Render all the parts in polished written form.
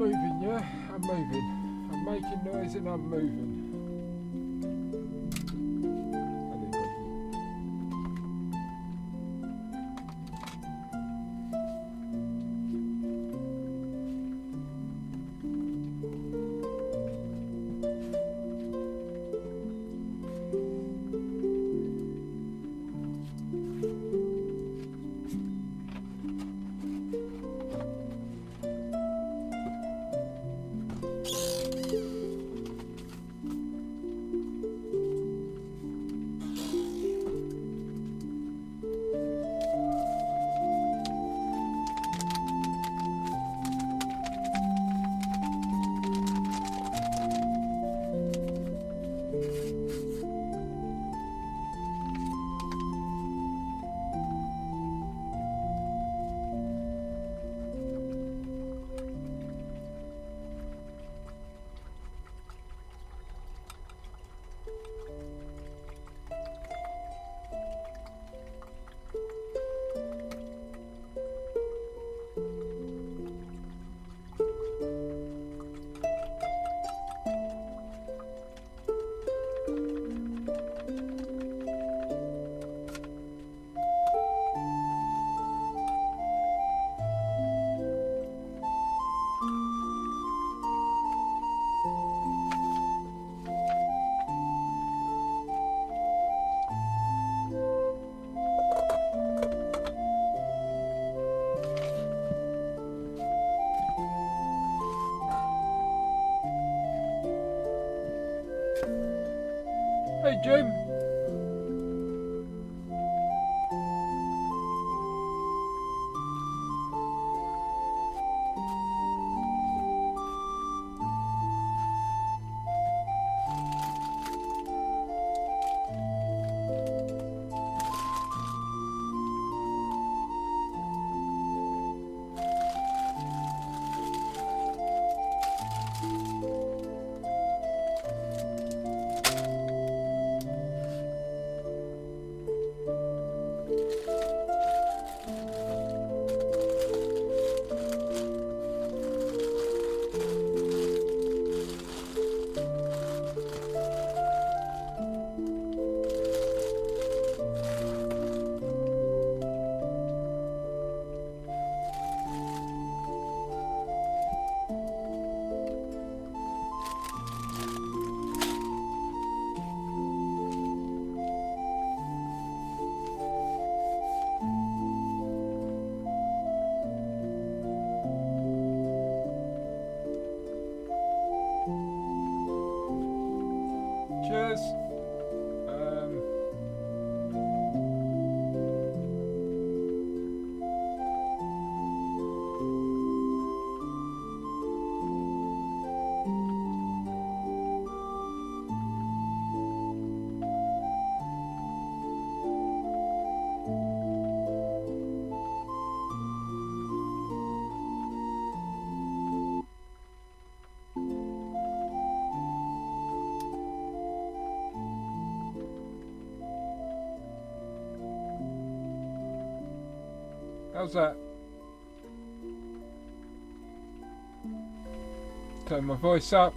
moving, yeah? I'm moving. I'm making noise and I'm moving. Hey Jim. Cheers. How's that? Turn my voice up.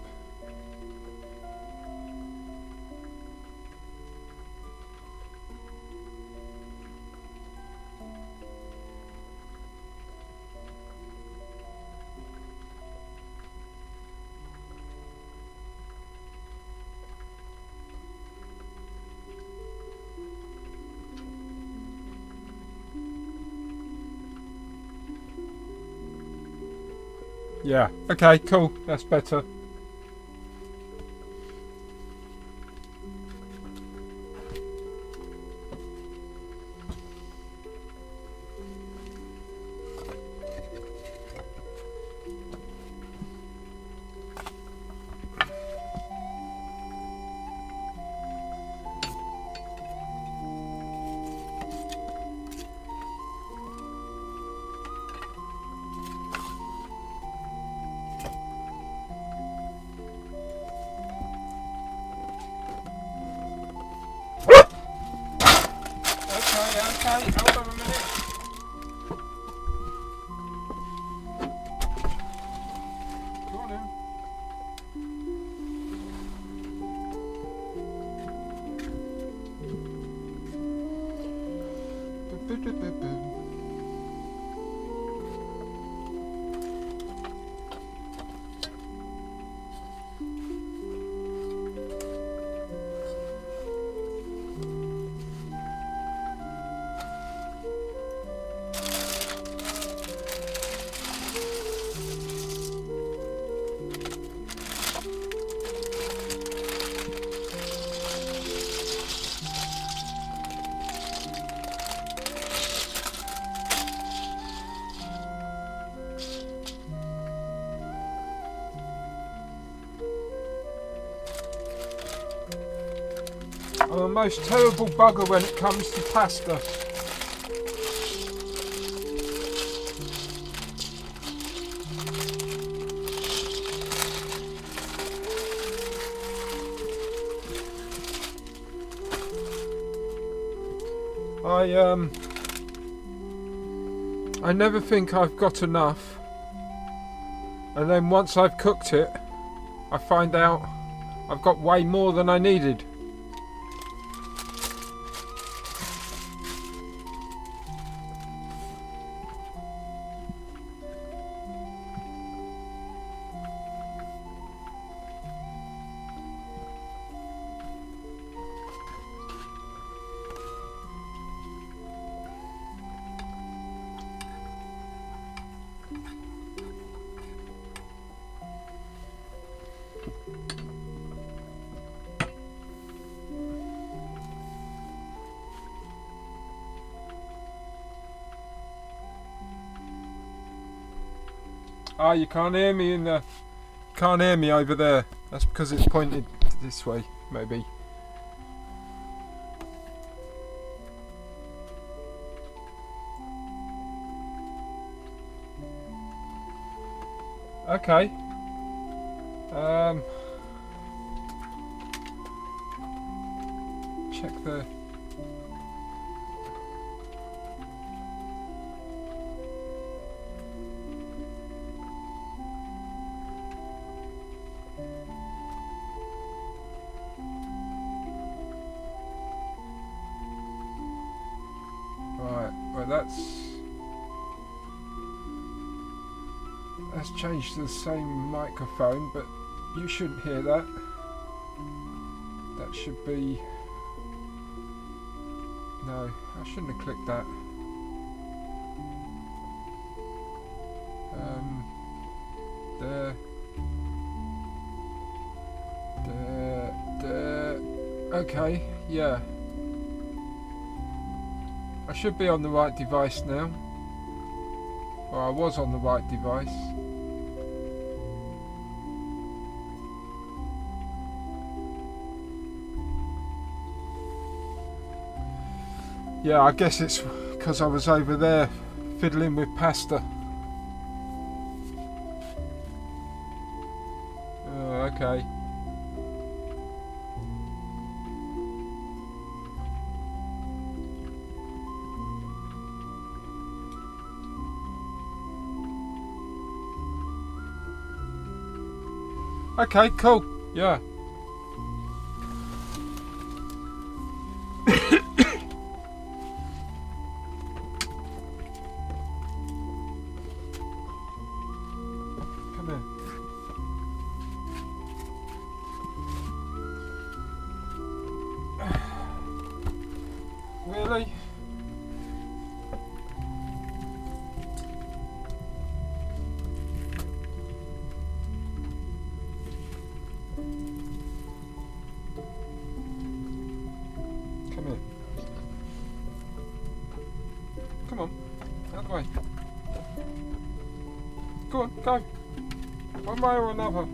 Yeah, okay, cool, that's better. Okay, hold on a minute. I'm a most terrible bugger when it comes to pasta. I never think I've got enough, and then once I've cooked it, I find out I've got way more than I needed. Ah, you can't hear me in the... Can't hear me over there. That's because it's pointed this way, maybe. Okay. Check the... Right, well that's changed to the same microphone, but you shouldn't hear that. That should be... No, I shouldn't have clicked that. Okay, yeah. I should be on the right device now. Or I was on the right device. Yeah, I guess it's because I was over there fiddling with pasta. Oh, okay. Okay, cool. Yeah. Come here. Really? Come here. Come on, out of the way. Go on, go. One way or another.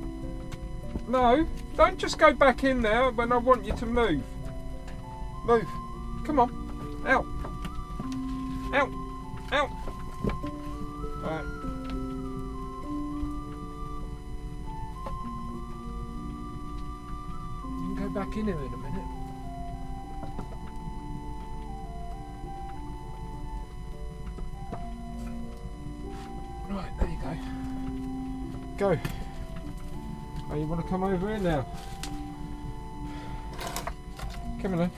No, don't just go back in there when I want you to move. Move. Come on. Out. Out. Out. Alright. You can go back in here in a minute. Right, there you go. Go. Oh, you want to come over here now? Come on then.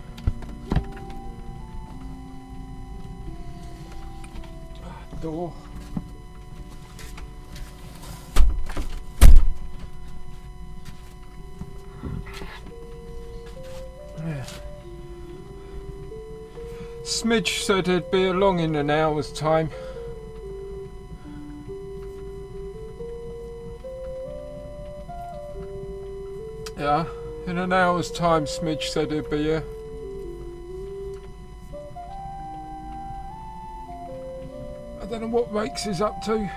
door. Yeah. Smidge said he'd be along in an hour's time. Yeah, in an hour's time Smidge said he'd be here. I don't know what Rakes is up to.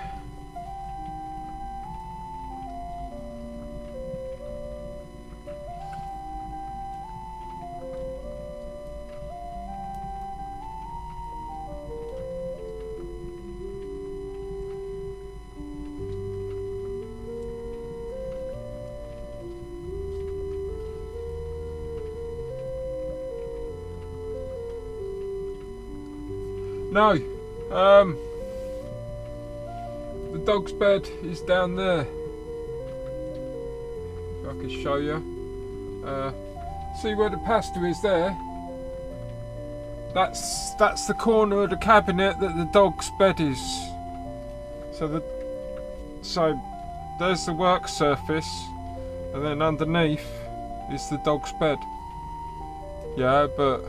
No, the dog's bed is down there. If I can show you. See where the pasture is there? That's the corner of the cabinet that the dog's bed is. So there's the work surface, and then underneath is the dog's bed. Yeah, but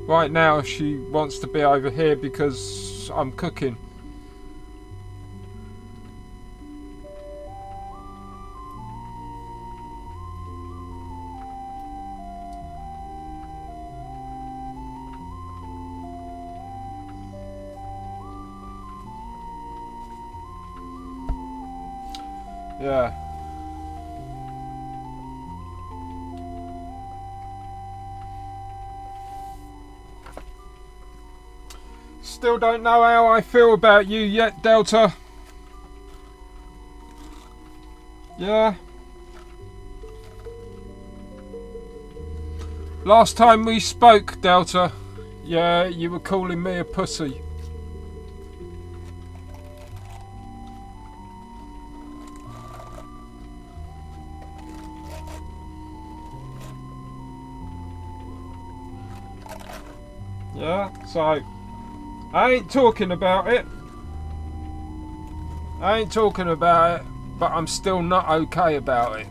right now she wants to be over here because I'm cooking. Yeah. Still don't know how I feel about you yet, Delta. Yeah. Last time we spoke, Delta, yeah, you were calling me a pussy. Yeah, so I ain't talking about it. I ain't talking about it, but I'm still not okay about it.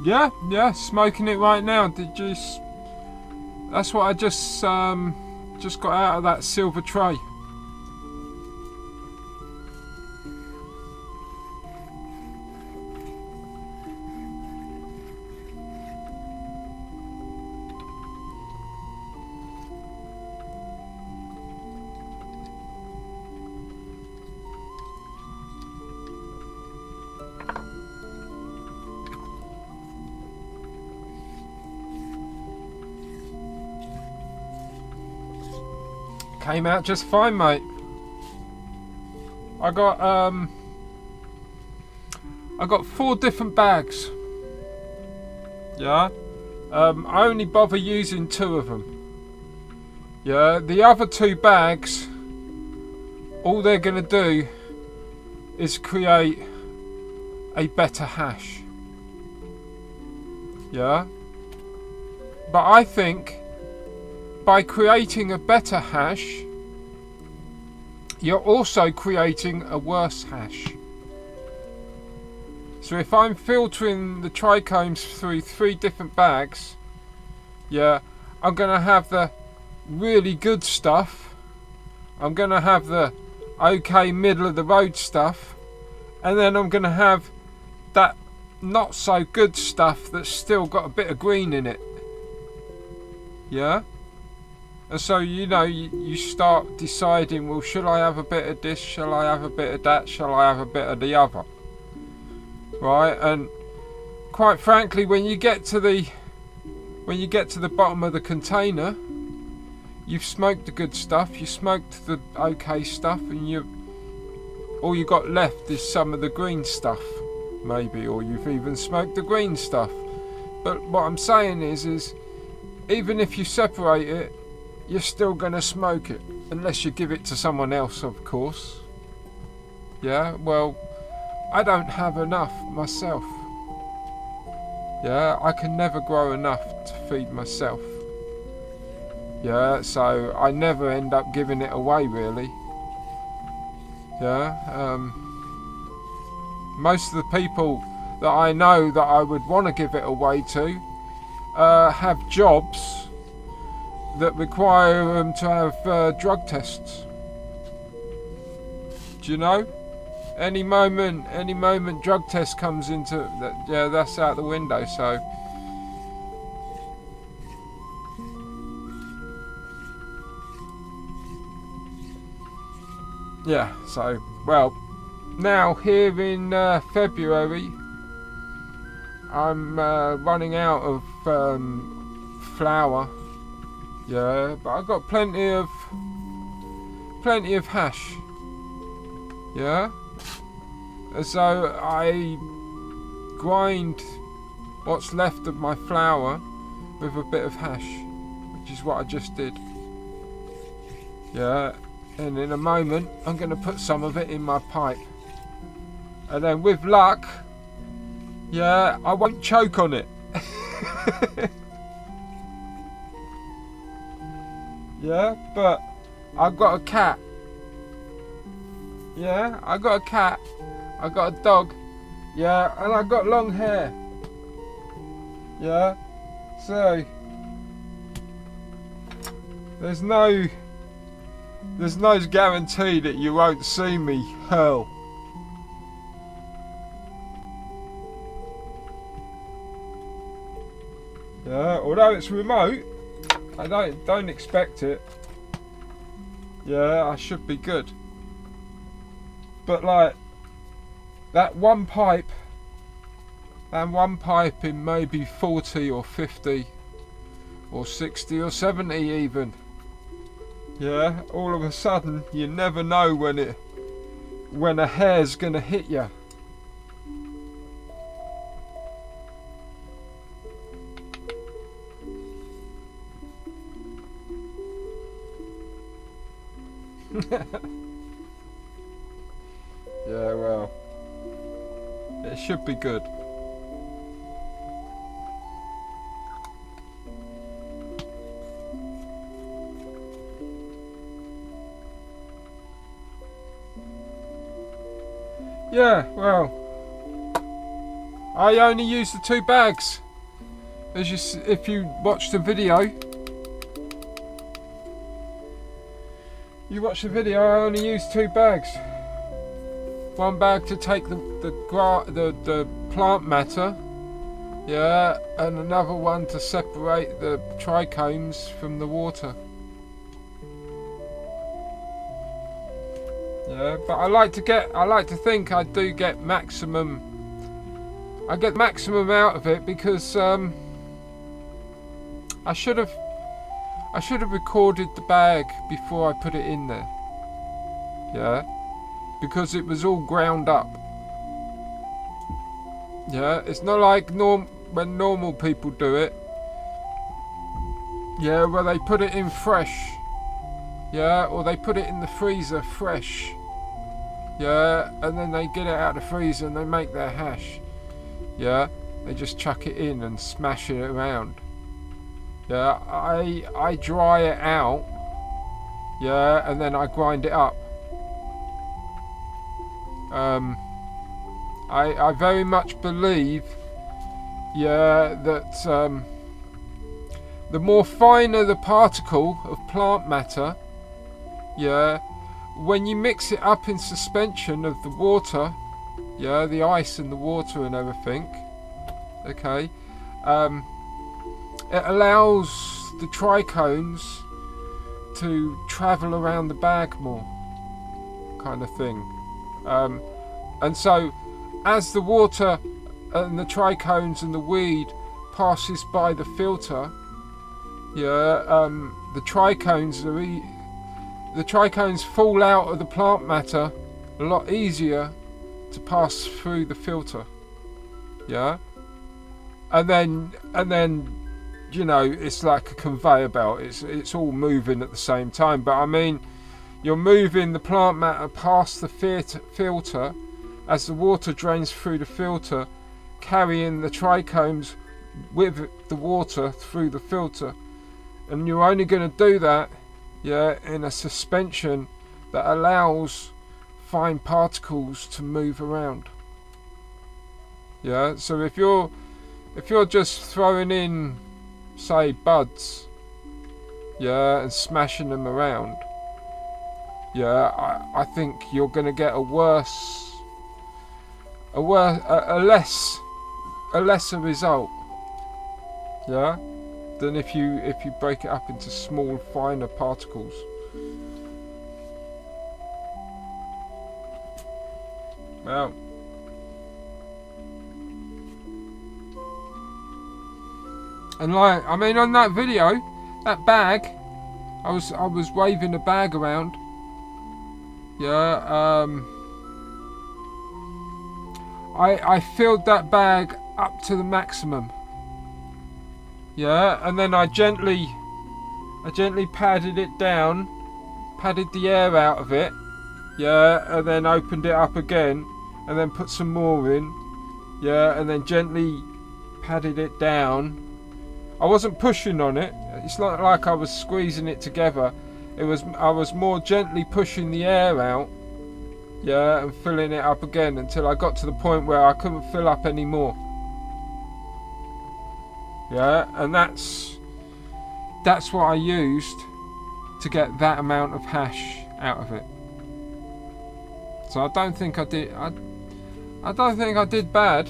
Yeah, smoking it right now. Did you? That's what I just got out of that silver tray. Came out just fine, mate. I got 4 different bags. Yeah. I only bother using 2 of them. Yeah. The other 2 bags, all they're gonna do is create a better hash. Yeah. But I think by creating a better hash, you're also creating a worse hash. So if I'm filtering the trichomes through 3 different bags, yeah, I'm gonna have the really good stuff, I'm gonna have the okay middle of the road stuff, and then I'm gonna have that not so good stuff that's still got a bit of green in it. Yeah. And so, you know, you start deciding, well, should I have a bit of this? Shall I have a bit of that? Shall I have a bit of the other? Right? And quite frankly, when you get to the bottom of the container, you've smoked the good stuff, you smoked the okay stuff, and all you got left is some of the green stuff, maybe, or you've even smoked the green stuff. But what I'm saying is even if you separate it, you're still gonna smoke it, unless you give it to someone else, of course. Yeah, well, I don't have enough myself. Yeah, I can never grow enough to feed myself. Yeah, so I never end up giving it away, really. Yeah, most of the people that I know that I would want to give it away to have jobs that require them to have drug tests. Do you know? Any moment drug test comes into that, yeah, that's out the window. So yeah, so well, now here in February, I'm running out of flour. Yeah, but I've got plenty of hash. Yeah, and so I grind what's left of my flour with a bit of hash, which is what I just did. Yeah, and in a moment I'm going to put some of it in my pipe, and then with luck, yeah, I won't choke on it. Yeah, but I've got a cat. Yeah, I got a cat. I got a dog. Yeah, and I got long hair. Yeah, so there's no guarantee that you won't see me hurl. Yeah, although it's remote, I don't expect it. Yeah, I should be good. But like that one pipe in maybe 40 or 50 or 60 or 70 even. Yeah, all of a sudden you never know when a hair's gonna hit you. Yeah, well, it should be good. Yeah, well, I only used the 2 bags. If you watch the video, I only used 2 bags. 1 bag to take the plant matter, yeah, and another one to separate the trichomes from the water. Yeah, but I like to think I do get maximum. I get maximum out of it because I should have recorded the bag before I put it in there. Yeah, because it was all ground up. Yeah, it's not like when normal people do it. Yeah, where they put it in fresh. Yeah, or they put it in the freezer fresh. Yeah, and then they get it out of the freezer and they make their hash. Yeah, they just chuck it in and smash it around. Yeah, I dry it out. Yeah, and then I grind it up. I very much believe, yeah, that the more finer the particle of plant matter, yeah, when you mix it up in suspension of the water, yeah, the ice and the water and everything, okay, it allows the trichomes to travel around the bag more, kind of thing. And so as the water and the trichomes and the weed passes by the filter, yeah, the trichomes fall out of the plant matter a lot easier to pass through the filter. Yeah, and then you know, it's like a conveyor belt. It's all moving at the same time. But I mean, you're moving the plant matter past the filter as the water drains through the filter, carrying the trichomes with the water through the filter. And you're only going to do that, yeah, in a suspension that allows fine particles to move around. Yeah, so if you're just throwing in, say, buds, yeah, and smashing them around, yeah, I think you're going to get a lesser result, yeah, than if you break it up into small, finer particles. Well, and like, I mean, on that video, that bag, I was waving the bag around. Yeah, I filled that bag up to the maximum. Yeah, and then I gently padded it down, padded the air out of it. Yeah, and then opened it up again, and then put some more in. Yeah, and then gently padded it down. I wasn't pushing on it. It's not like I was squeezing it together. I was more gently pushing the air out. Yeah, and filling it up again until I got to the point where I couldn't fill up anymore. Yeah, and that's what I used to get that amount of hash out of it. So I don't think I did. I don't think I did bad.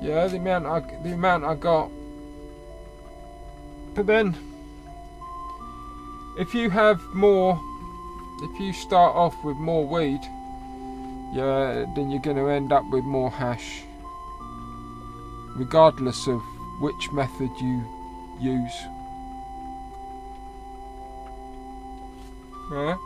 Yeah, the amount I got. But then, if you start off with more weed, yeah, then you're going to end up with more hash, regardless of which method you use. Yeah.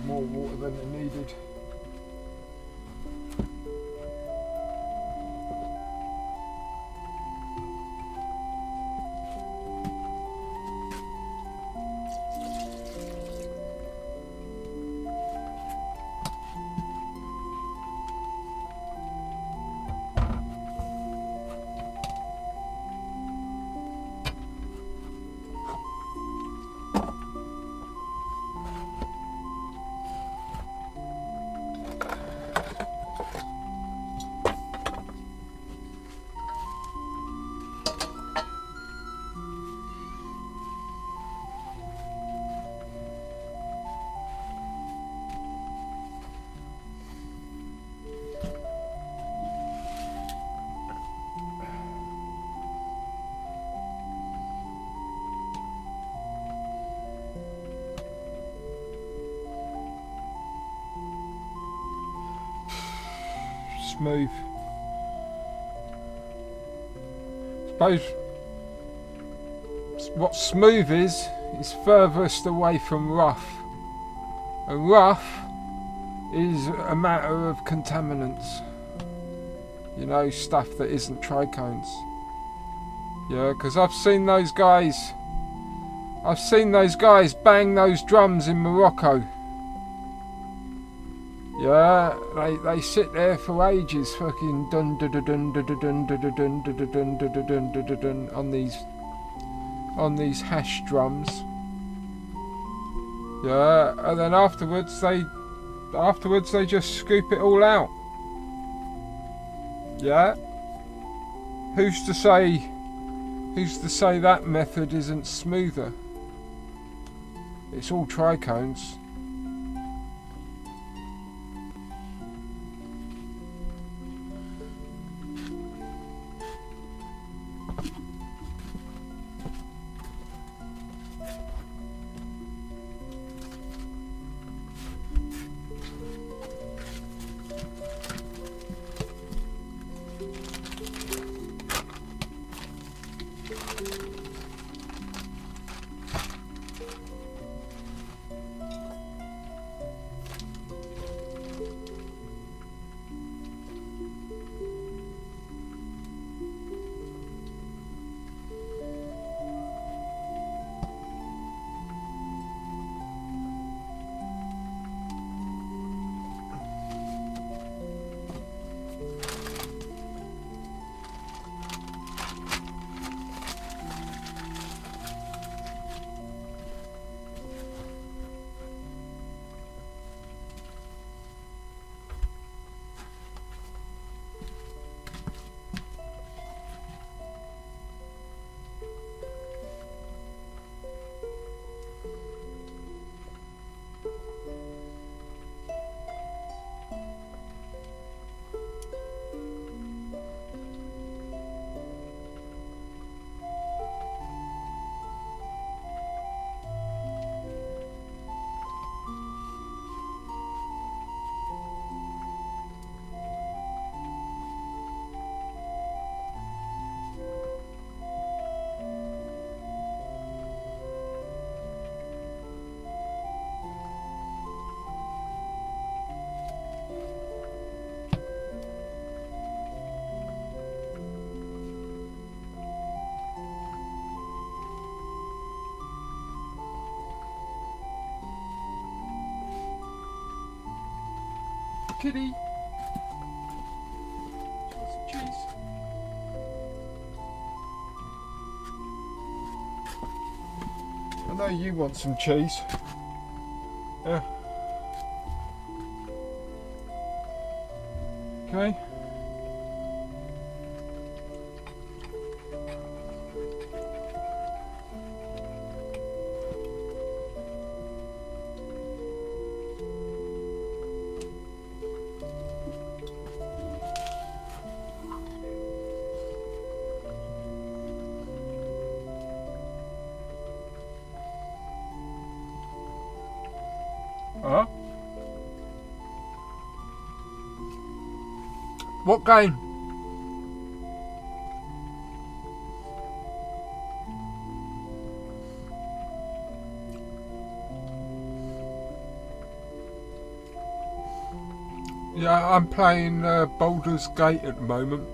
more water than they needed. Smooth. Suppose what smooth is furthest away from rough, and rough is a matter of contaminants, you know, stuff that isn't trichomes. Yeah, because I've seen those guys bang those drums in Morocco. Yeah, they sit there for ages, fucking dun dun dun dun dun dun dun dun dun dun dun dun dun on these hash drums. Yeah, and then afterwards they just scoop it all out. Yeah. Who's to say that method isn't smoother? It's all trichomes. Kitty. Do you want some cheese? I know you want some cheese. Yeah. Okay. Huh? What game? Yeah, I'm playing Baldur's Gate at the moment.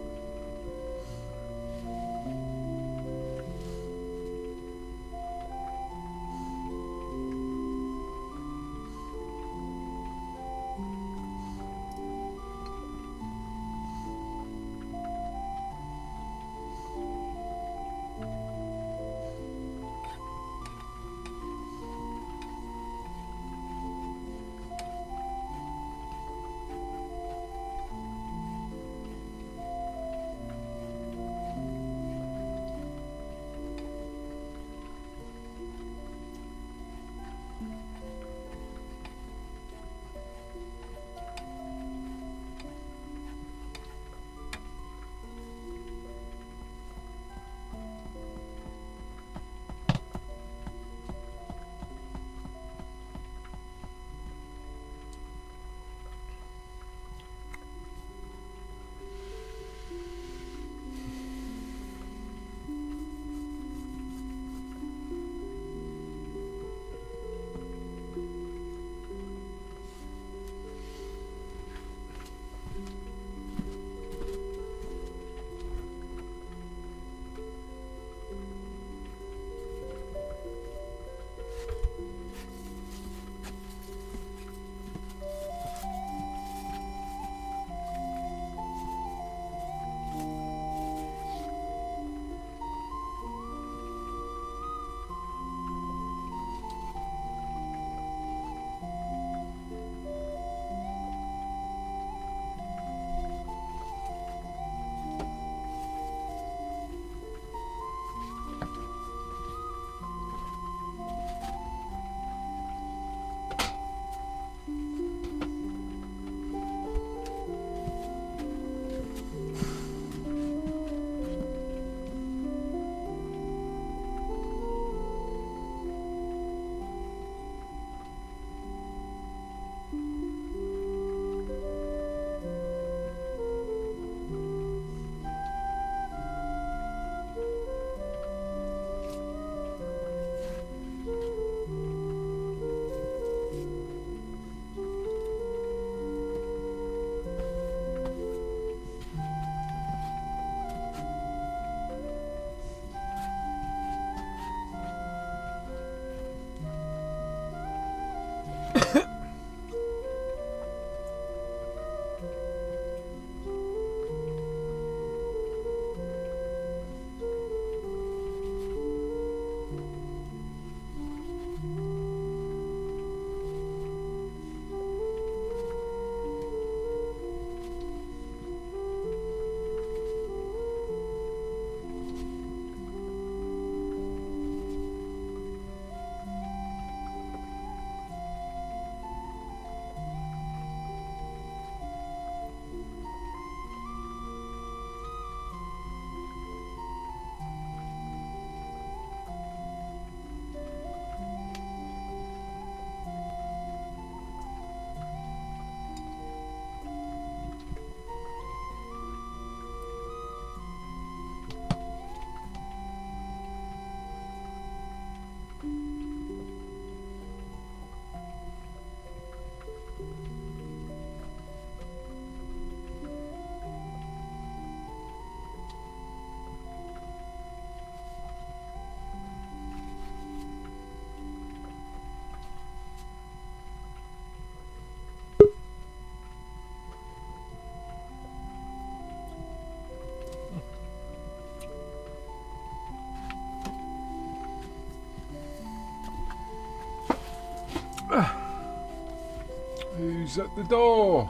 Who's at the door?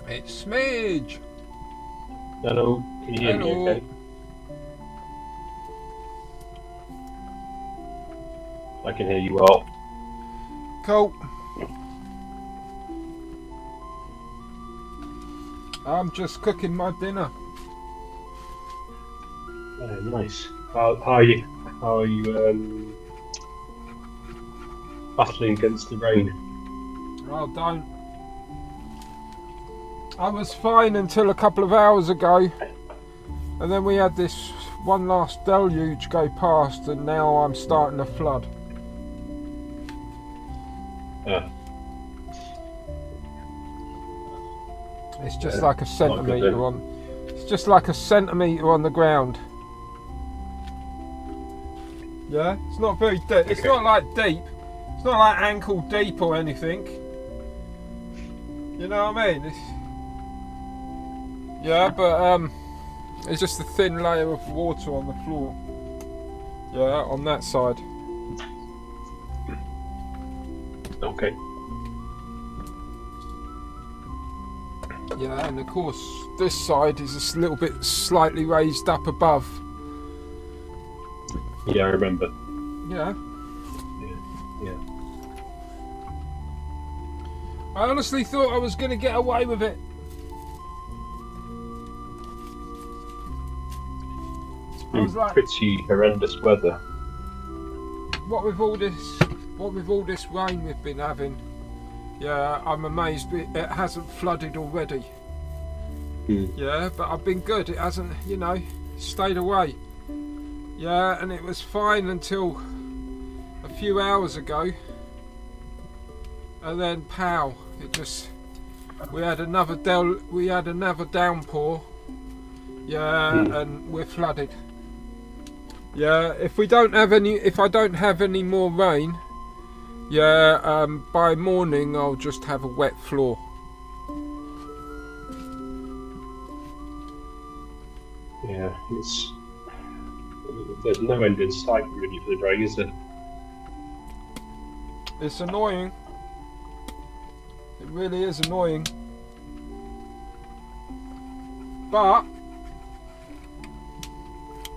It's Smidge. Hello, can you hear me okay? I can hear you well. Cool. I'm just cooking my dinner. Oh, nice. How are you? How are you battling against the rain? Oh, don't. I was fine until a couple of hours ago, and then we had this one last deluge go past, and now I'm starting to flood. It's just like a centimetre on. It's just like a centimetre on the ground. Yeah, it's not very deep. It's not like deep. It's not like ankle deep or anything. You know what I mean? Yeah, but it's just a thin layer of water on the floor. Yeah, on that side. Okay. Yeah, and of course this side is a little bit slightly raised up above. Yeah, I remember. Yeah. Yeah. I honestly thought I was going to get away with it. It's been pretty horrendous weather. What with all this rain we've been having, yeah, I'm amazed it hasn't flooded already. Yeah, but I've been good. It hasn't, stayed away. Yeah, and it was fine until a few hours ago, and then pow! We had another downpour. Yeah, and we're flooded. Yeah, if I don't have any more rain, yeah, by morning I'll just have a wet floor. Yeah, there's no end in sight really for the rain, is there? It's annoying. It really is annoying. But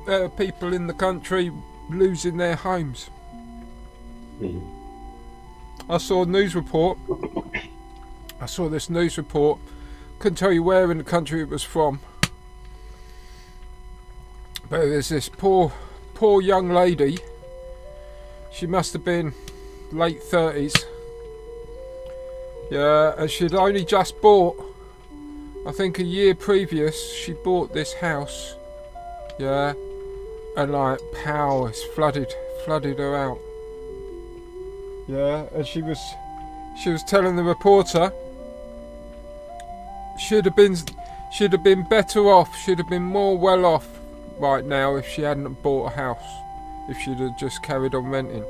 there are people in the country losing their homes. I saw a news report. I saw this news report. Couldn't tell you where in the country it was from. But there's this poor young lady. She must have been late 30s. Yeah, and she'd only just bought, I think a year previous, she bought this house. Yeah, and like pow, it's flooded her out. Yeah, and she was telling the reporter she'd have been better off, she'd have been more well off right now if she hadn't bought a house, if she'd have just carried on renting.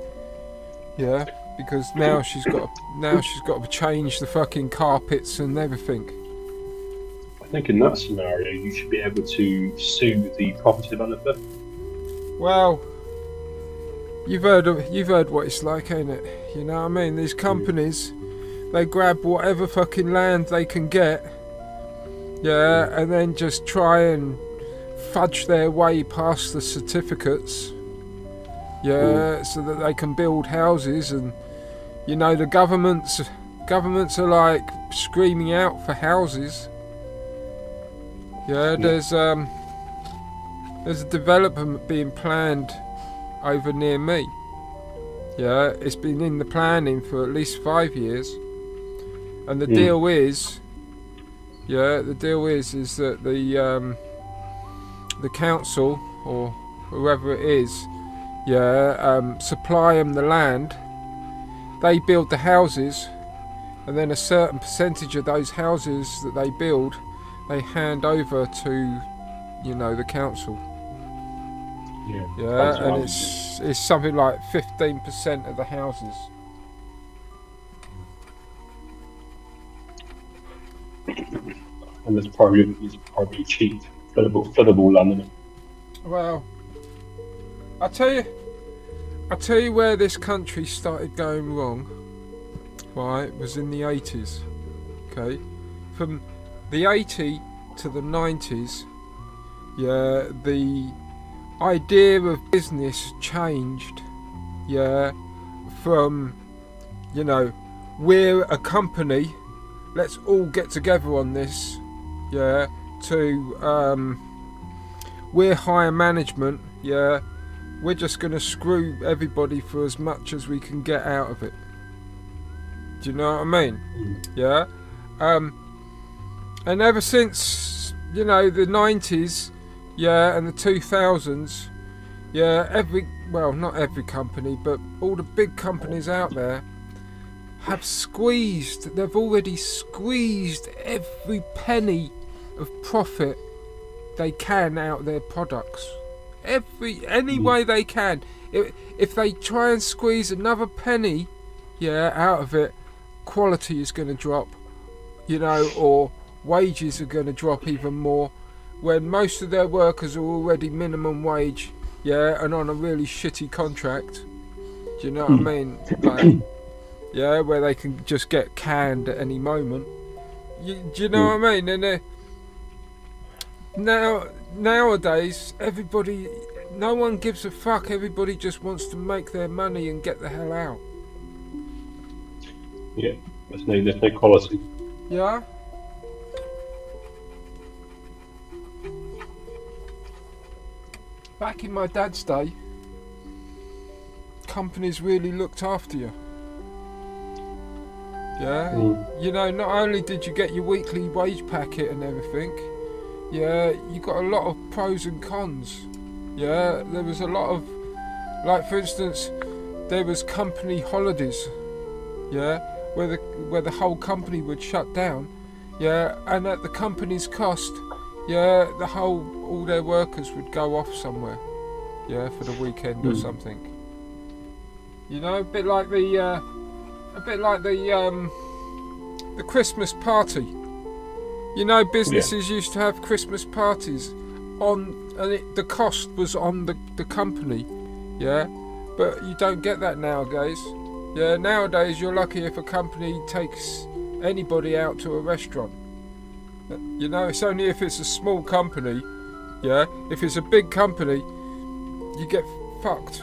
Yeah, because now she's got to change the fucking carpets and everything. I think in that scenario you should be able to sue the property developer. Well, you've heard what it's like, ain't it? You know what I mean? These companies, they grab whatever fucking land they can get, yeah, and then just try and fudge their way past the certificates, yeah, so that they can build houses. And the governments are like screaming out for houses. Yeah, there's a development being planned over near me. Yeah, it's been in the planning for at least 5 years, and the deal is, that the council or whoever it is, supply them the land. They build the houses, and then a certain percentage of those houses that they build, they hand over to, the council. Yeah, and it's something like 15% of the houses. And it's probably cheap, floodable land, isn't it? Well, I tell you where this country started going wrong. Right, was in the 80s. Okay, from the 80s to the 90s. Yeah, the idea of business changed. Yeah, from we're a company, let's all get together on this. Yeah, to we're higher management. Yeah, we're just gonna screw everybody for as much as we can get out of it. Do you know what I mean? Yeah. And ever since the 90s, yeah, and the 2000s, yeah, not every company, but all the big companies out there they've already squeezed every penny of profit they can out of their products. Any way they can. If they try and squeeze another penny, out of it, quality is going to drop, or wages are going to drop even more, when most of their workers are already minimum wage, and on a really shitty contract. Do you know what I mean? Like, where they can just get canned at any moment. Do you know what I mean? And nowadays, no one gives a fuck. Everybody just wants to make their money and get the hell out. Yeah, there's no quality. Yeah. Back in my dad's day, companies really looked after you. Yeah, not only did you get your weekly wage packet and everything, you got a lot of pros and cons. Yeah, there was a lot of, like for instance, there was company holidays, where the whole company would shut down, and at the company's cost, all their workers would go off somewhere, for the weekend or something. A bit like the Christmas party. Businesses used to have Christmas parties and the cost was on the company, but you don't get that nowadays. Nowadays you're lucky if a company takes anybody out to a restaurant. It's only if it's a small company. If it's a big company, you get fucked.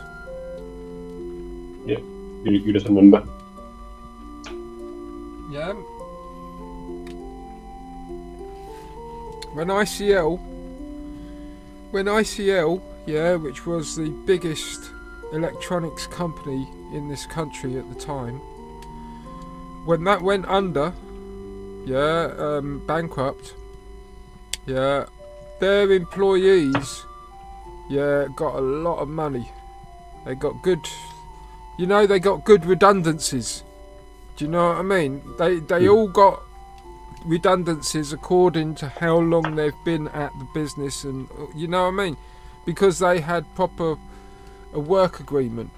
Yeah, you just remember. Yeah. When ICL, which was the biggest electronics company in this country at the time, when that went under, bankrupt, their employees, got a lot of money. They got good, they got good redundancies. Do you know what I mean? They all got redundancies according to how long they've been at the business, and you know what I mean, because they had a work agreement.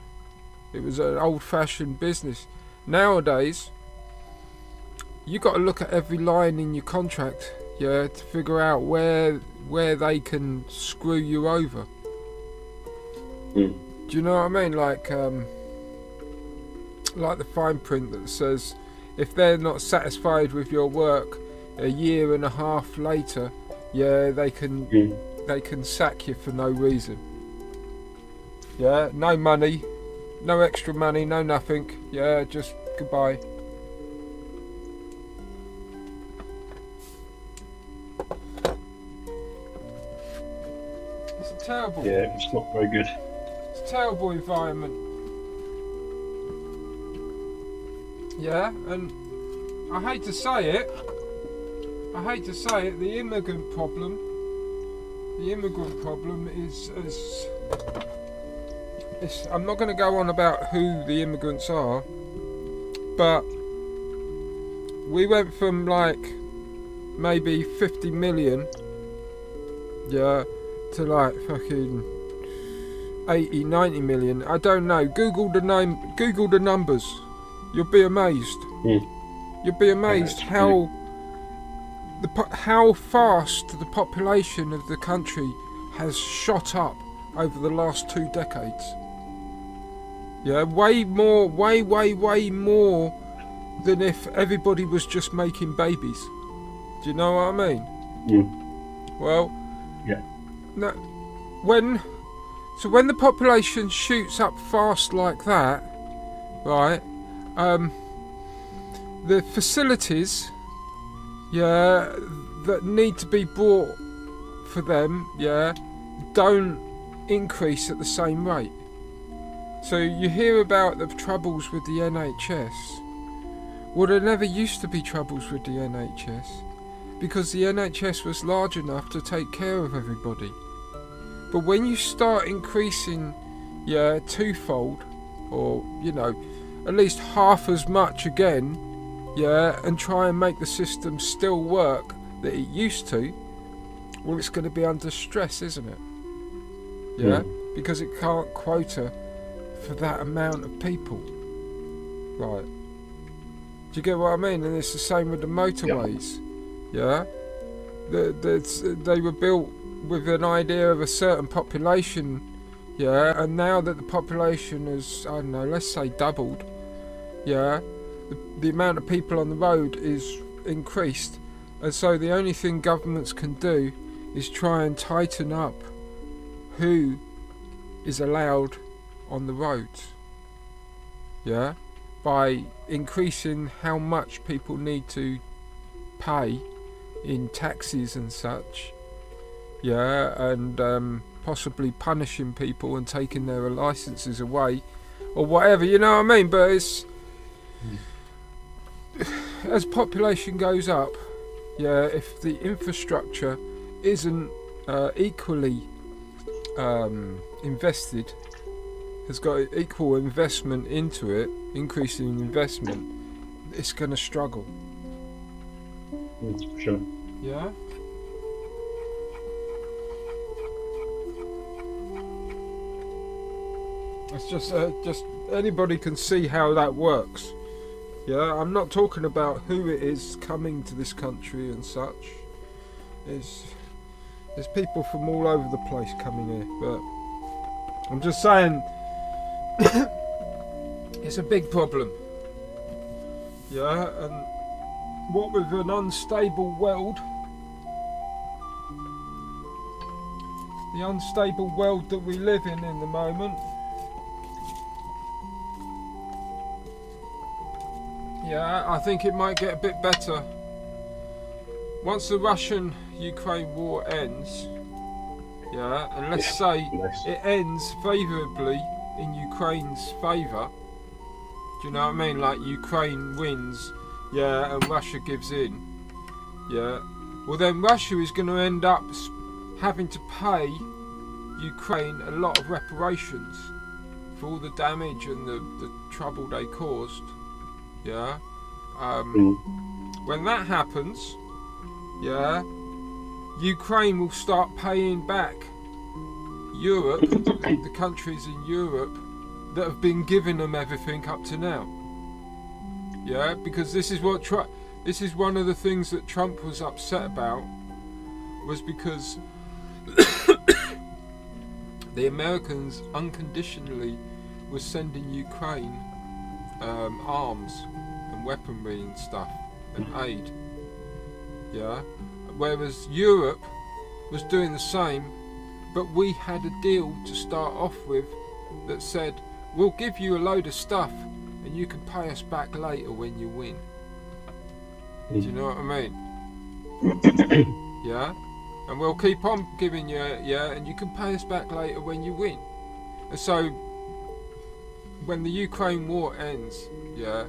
It was an old-fashioned business. Nowadays, you got to look at every line in your contract, to figure out where they can screw you over. Do you know what I mean? Like the fine print that says, if they're not satisfied with your work a year and a half later, they can sack you for no reason. No money, no extra money, no nothing. Just goodbye. It's a terrible. Yeah, it's not very good. It's a terrible environment. And I hate to say it, the immigrant problem is, I'm not going to go on about who the immigrants are, but we went from like maybe 50 million, to like fucking 80, 90 million. I don't know. Google the numbers. You'll be amazed. You'll be amazed how fast the population of the country has shot up over the last 2 decades. Way more than if everybody was just making babies. Do you know what I mean? Well, no, when the population shoots up fast like that, right? The facilities, that need to be bought for them, don't increase at the same rate. So you hear about the troubles with the NHS. Well, there never used to be troubles with the NHS because the NHS was large enough to take care of everybody. But when you start increasing, yeah, twofold, or at least half as much again, yeah, and try and make the system still work that it used to, well, it's going to be under stress, isn't it? Yeah, because it can't quota for that amount of people. Right. Do you get what I mean? And it's the same with the motorways. Yeah. They were built with an idea of a certain population. Yeah. And now that the population has, I don't know, let's say doubled. Yeah. The amount of people on the road is increased. And so the only thing governments can do is try and tighten up who is allowed on the roads. Yeah. By increasing how much people need to pay in taxes and such, yeah, and possibly punishing people and taking their licenses away, or whatever, you know what I mean? But it's as population goes up, yeah, if the infrastructure isn't equally invested, has got equal investment into it, increasing investment, it's going to struggle. That's for sure. Yeah? It's just anybody can see how that works. Yeah, I'm not talking about who it is coming to this country and such. There's people from all over the place coming here, but I'm just saying it's a big problem. Yeah, and what with an unstable world, the unstable world that we live in the moment, yeah, I think it might get a bit better once the Russian-Ukraine war ends. Yeah, and let's say it ends favourably in Ukraine's favour. Do you know what I mean? Like Ukraine wins, yeah, and Russia gives in. Yeah. Well, then Russia is going to end up having to pay Ukraine a lot of reparations for all the damage and the trouble they caused. Yeah. When that happens, yeah, Ukraine will start paying back Europe, the countries in Europe that have been giving them everything up to now. Yeah, because this is one of the things that Trump was upset about, was because the Americans unconditionally were sending Ukraine arms and weaponry and stuff and aid. Yeah, whereas Europe was doing the same, but we had a deal to start off with that said, we'll give you a load of stuff and you can pay us back later when you win. Do you know what I mean? Yeah? And we'll keep on giving you, yeah, and you can pay us back later when you win. And so, when the Ukraine war ends, yeah,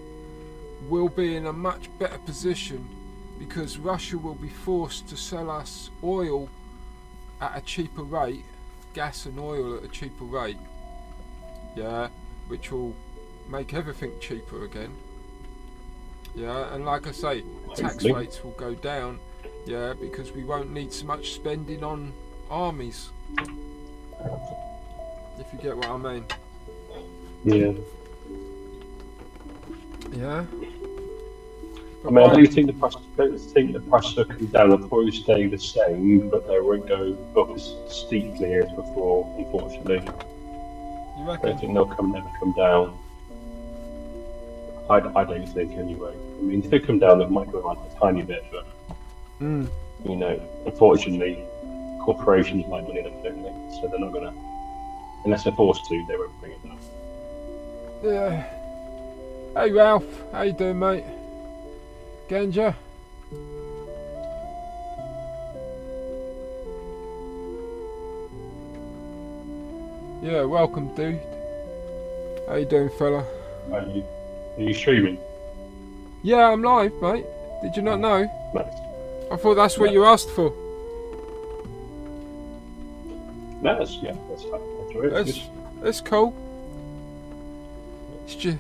we'll be in a much better position because Russia will be forced to sell us oil at a cheaper rate, gas and oil at a cheaper rate, yeah, which will make everything cheaper again. Yeah, and like I say, tax rates will go down, yeah, because we won't need so much spending on armies. If you get what I mean. Yeah. Yeah. I mean, I do think the price will come down. They'll probably stay the same, but they won't go up as steeply as before, unfortunately. You I reckon? don't think they'll never come down. I don't think, anyway. I mean, if they come down, it might go around a tiny bit, but you know, unfortunately, corporations like money, don't they? So they're not gonna, unless they're forced to, they won't bring it down. Yeah. Hey Ralph, how you doing, mate? Ganja? Yeah, welcome, dude. How you doing, fella? Are you streaming? Yeah, I'm live, mate. Did you not know? Nice. I thought that's what you asked for. No, that's fine. Enjoy it. It's cool. It's just,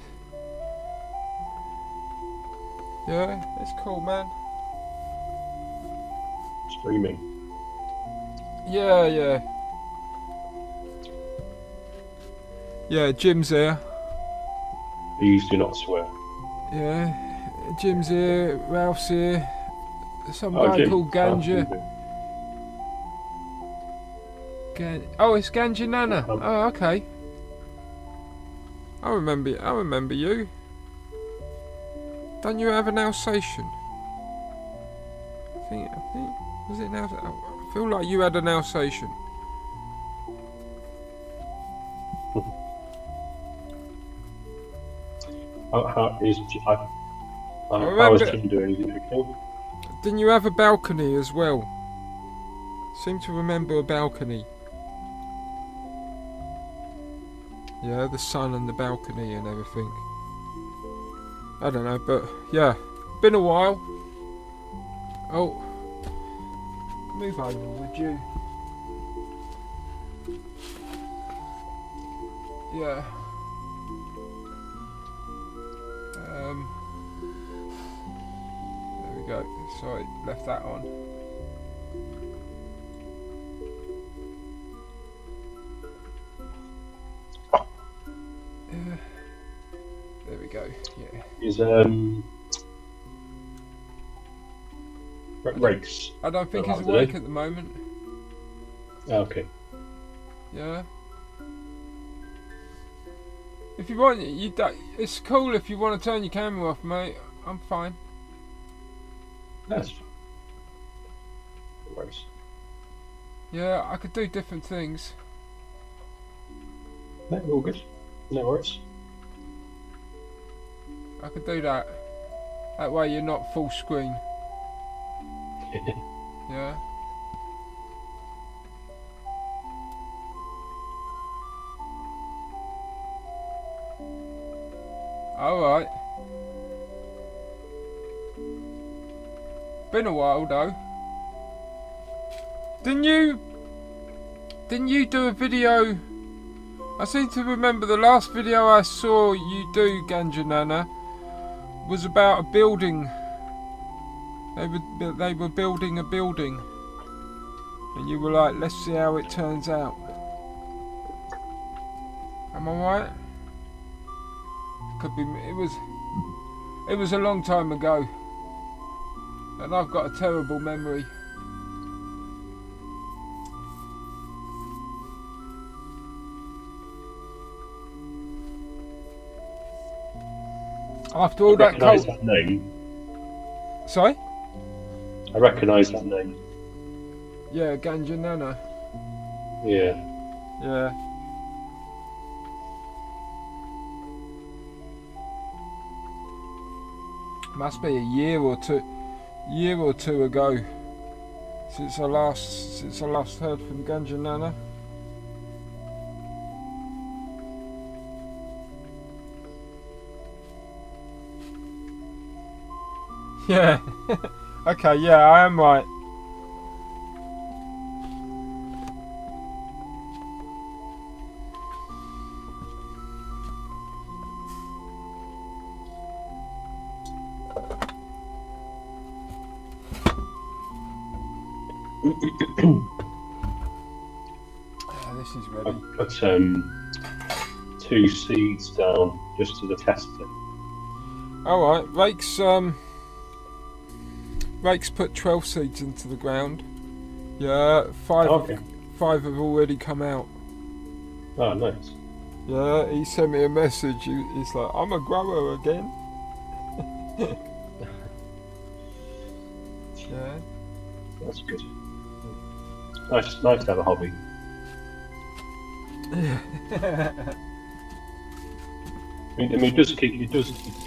yeah, it's cool, man. Streaming. Yeah. Yeah, Jim's here. Please do not swear. Yeah, Jim's here, Ralph's here. Some Oh, guy Jim. called Ganja. Oh, it's Ganja Nana. Oh, okay. I remember you. Don't you have an Alsatian? I think was it an Alsatian? I feel like you had an Alsatian. How is Jim doing? Is he okay? Didn't you have a balcony as well? Seem to remember a balcony. Yeah, the sun and the balcony and everything. I don't know, but yeah, been a while. Oh, move over, would you? Yeah. There we go. Sorry, left that on. There we go. Yeah. Is Rakes? I don't think he's awake at the moment. Okay. Yeah. If you want, it's cool if you want to turn your camera off, mate. I'm fine. That's fine. No worries. Yeah, I could do different things. No, all good. No worries. I could do that. That way you're not full screen. Yeah. Alright. Been a while though. Didn't you do a video? I seem to remember the last video I saw you do, Ganja Nana, was about a building. They were building a building, and you were like, "Let's see how it turns out." Am I right? Could be. It was a long time ago, and I've got a terrible memory. After all that recognise that name. Sorry? I recognise that name. Yeah, Ganja Nana. Yeah. Yeah. Must be a year or two ago since I last heard from Ganja Nana. Yeah. Okay, yeah, I am right. This is ready. I've put 2 seeds down just as a tester. Alright, Rake's put 12 seeds into the ground. Yeah, 5 have already come out. Oh, nice. Yeah, he sent me a message. He's like, I'm a grower again. Yeah. That's good. Nice to have a hobby. I mean, it does keep you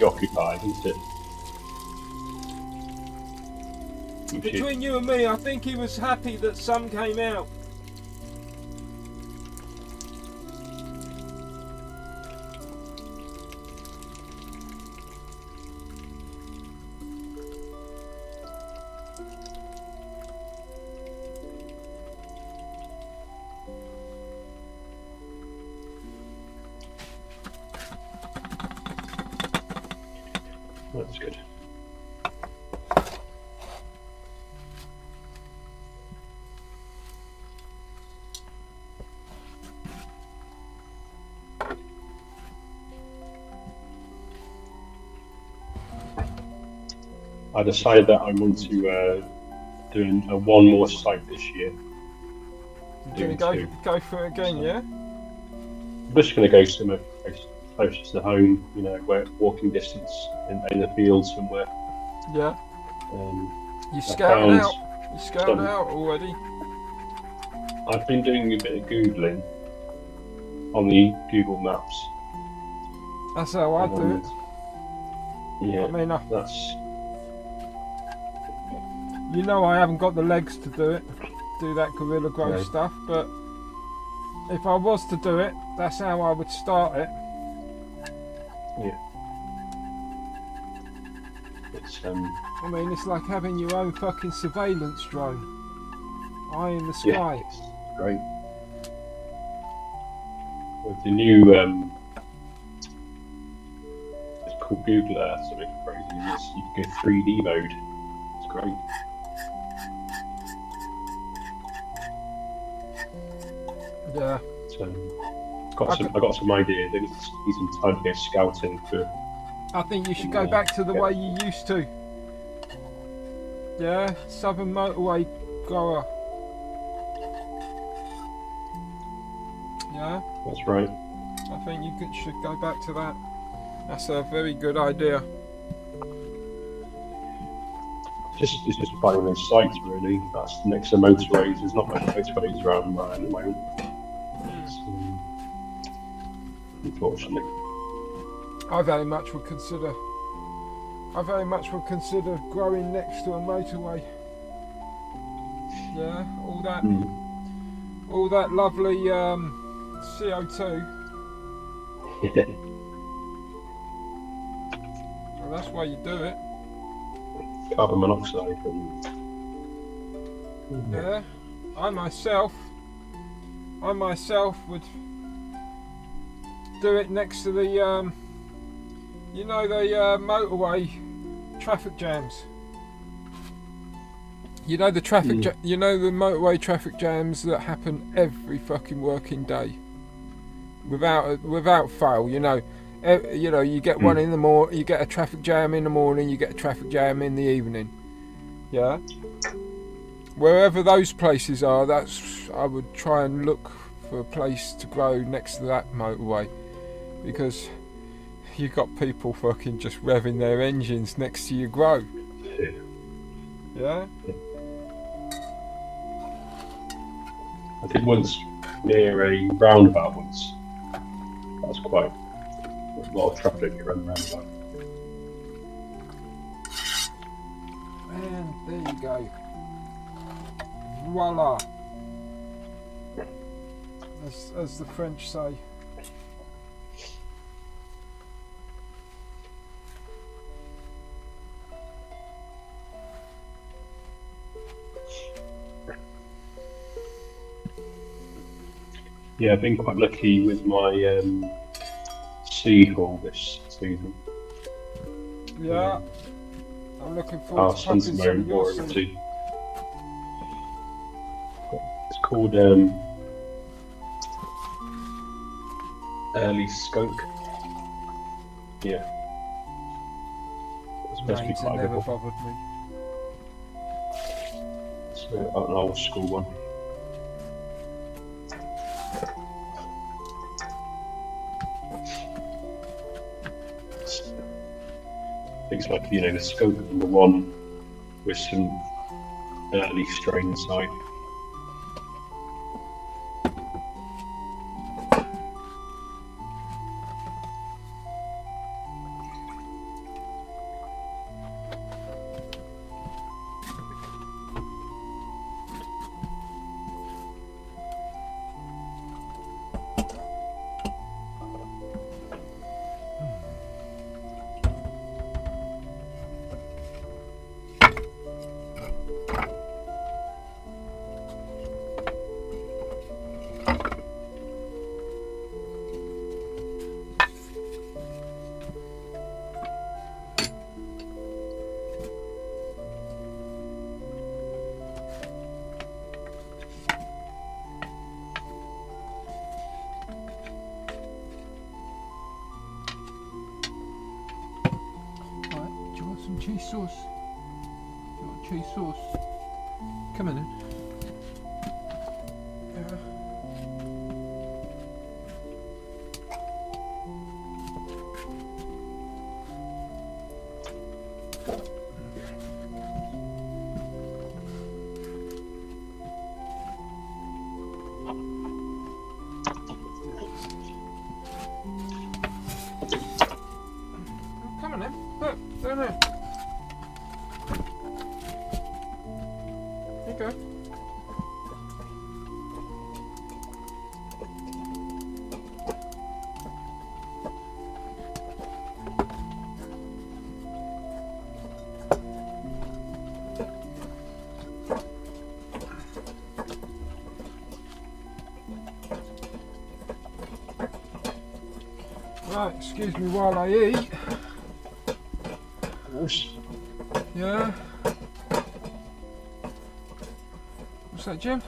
occupied, doesn't it? Between you and me, I think he was happy that some came out. I decided that I want to do one more site this year. You're gonna go for it again, yeah? I'm just going to go somewhere closer to home, you know, where walking distance in the fields somewhere. Yeah. You I scouting found out? You scouting out already? I've been doing a bit of Googling on the Google Maps. That's how I do it. Yeah, I mean, that's... You know I haven't got the legs to do that guerrilla growth No. stuff, but if I was to do it, that's how I would start it. Yeah. It's I mean, it's like having your own fucking surveillance drone. Eye in the sky. Yeah, it's great. With the new it's called Google Earth, something crazy. You can go 3D mode. It's great. Yeah. So I got some ideas. I need some time to go scouting for. I think you should go back to the way you used to. Yeah, Southern Motorway grower. Yeah. That's right. I think you should go back to that. That's a very good idea. It's just finding those sites really. That's next to motorways. There's not much motorways around mine at the moment. Unfortunately. I very much would consider growing next to a motorway. Yeah, all that lovely CO2. Yeah. Well, that's why you do it. Carbon monoxide. Yeah, I myself would do it next to the motorway traffic jams. You know the motorway traffic jams that happen every fucking working day, without fail. You get one in the morning, you get a traffic jam in the morning, you get a traffic jam in the evening. Yeah. Wherever those places are, I would try and look for a place to grow next to that motorway, because you got people fucking just revving their engines next to your grow. Yeah. I did once near a roundabout once. That was quite a lot of traffic around the roundabout. And there you go. Voila. As the French say. Yeah, I've been quite lucky with my sea haul this season. Yeah, I'm looking forward to Son's popping very some of your important seed. too. It's called Early Skunk. Yeah. It's supposed to be Names quite never good. bothered me. It's an old school one. Things like, the skunk #1 with some early strain inside. Right, do you want some cheese sauce? cheese sauce. Come on in. Yeah. Come on in. Look, down there. There you go. Right, excuse me while I eat. Yeah. What's that, Jim?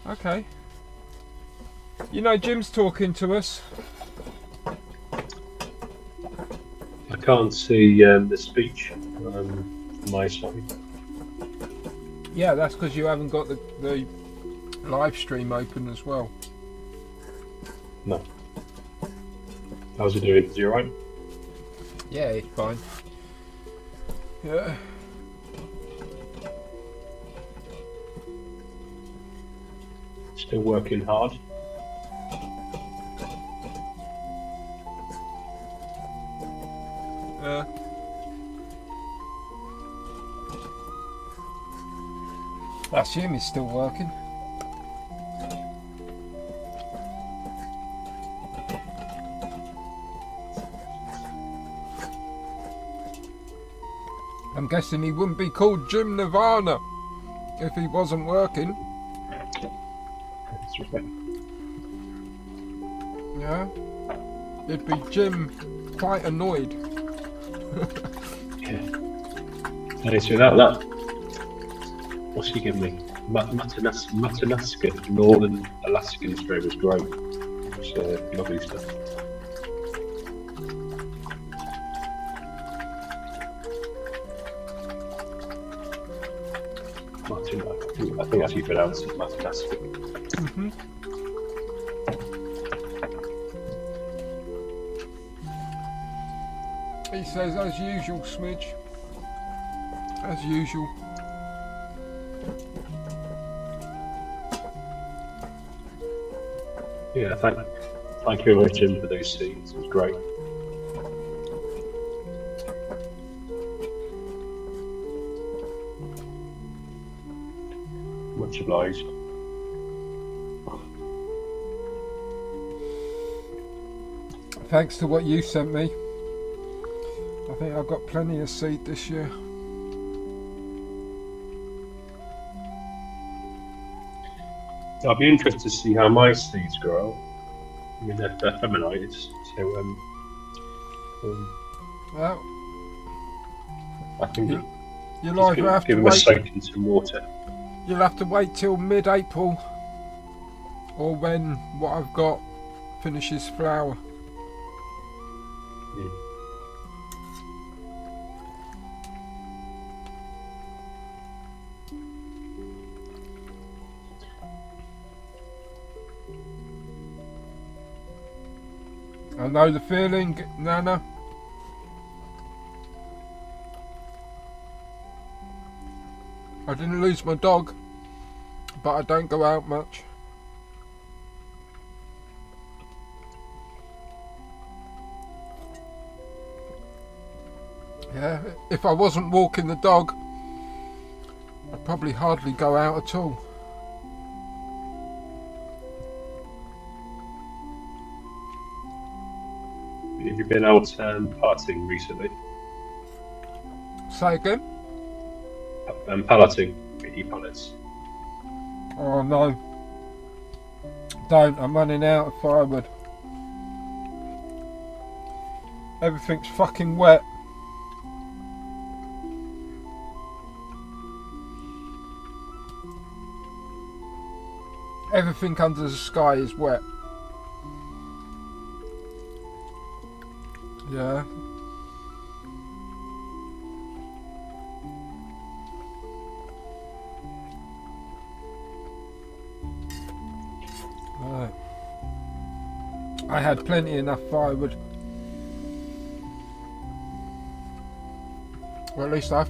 Okay. You know Jim's talking to us. I can't see the speech on my side. Yeah, that's because you haven't got the live stream open as well. No. How's it doing? Is it alright? Yeah, it's fine. Yeah. Still working hard. I assume he's still working. I'm guessing he wouldn't be called Jim Nirvana if he wasn't working. That's right. Yeah. It'd be Jim quite annoyed. Yeah. Okay, so that what's he giving me? Matanuska, Northern Alaskan strain was great. It's lovely stuff. I think that's how you pronounce it, Matanuska. Mm-hmm. He says, as usual, Smidge. As usual. Yeah, thank you very much, Jim, for those scenes. It was great. Much obliged. Thanks to what you sent me. I think I've got plenty of seed this year. I'll be interested to see how my seeds grow. I mean, they're feminized, so Well, I think you'll either have to give them a wait. soak in some water. You'll have to wait till mid-April, or when what I've got finishes flower. Yeah. I know the feeling, Nana. I didn't lose my dog, but I don't go out much. Yeah, if I wasn't walking the dog, I'd probably hardly go out at all. Have you been out partying recently? Say again? Palleting, e-pallets. Oh no. Don't, I'm running out of firewood. Everything's fucking wet. Everything under the sky is wet. Yeah. I had plenty enough firewood. Well, at least I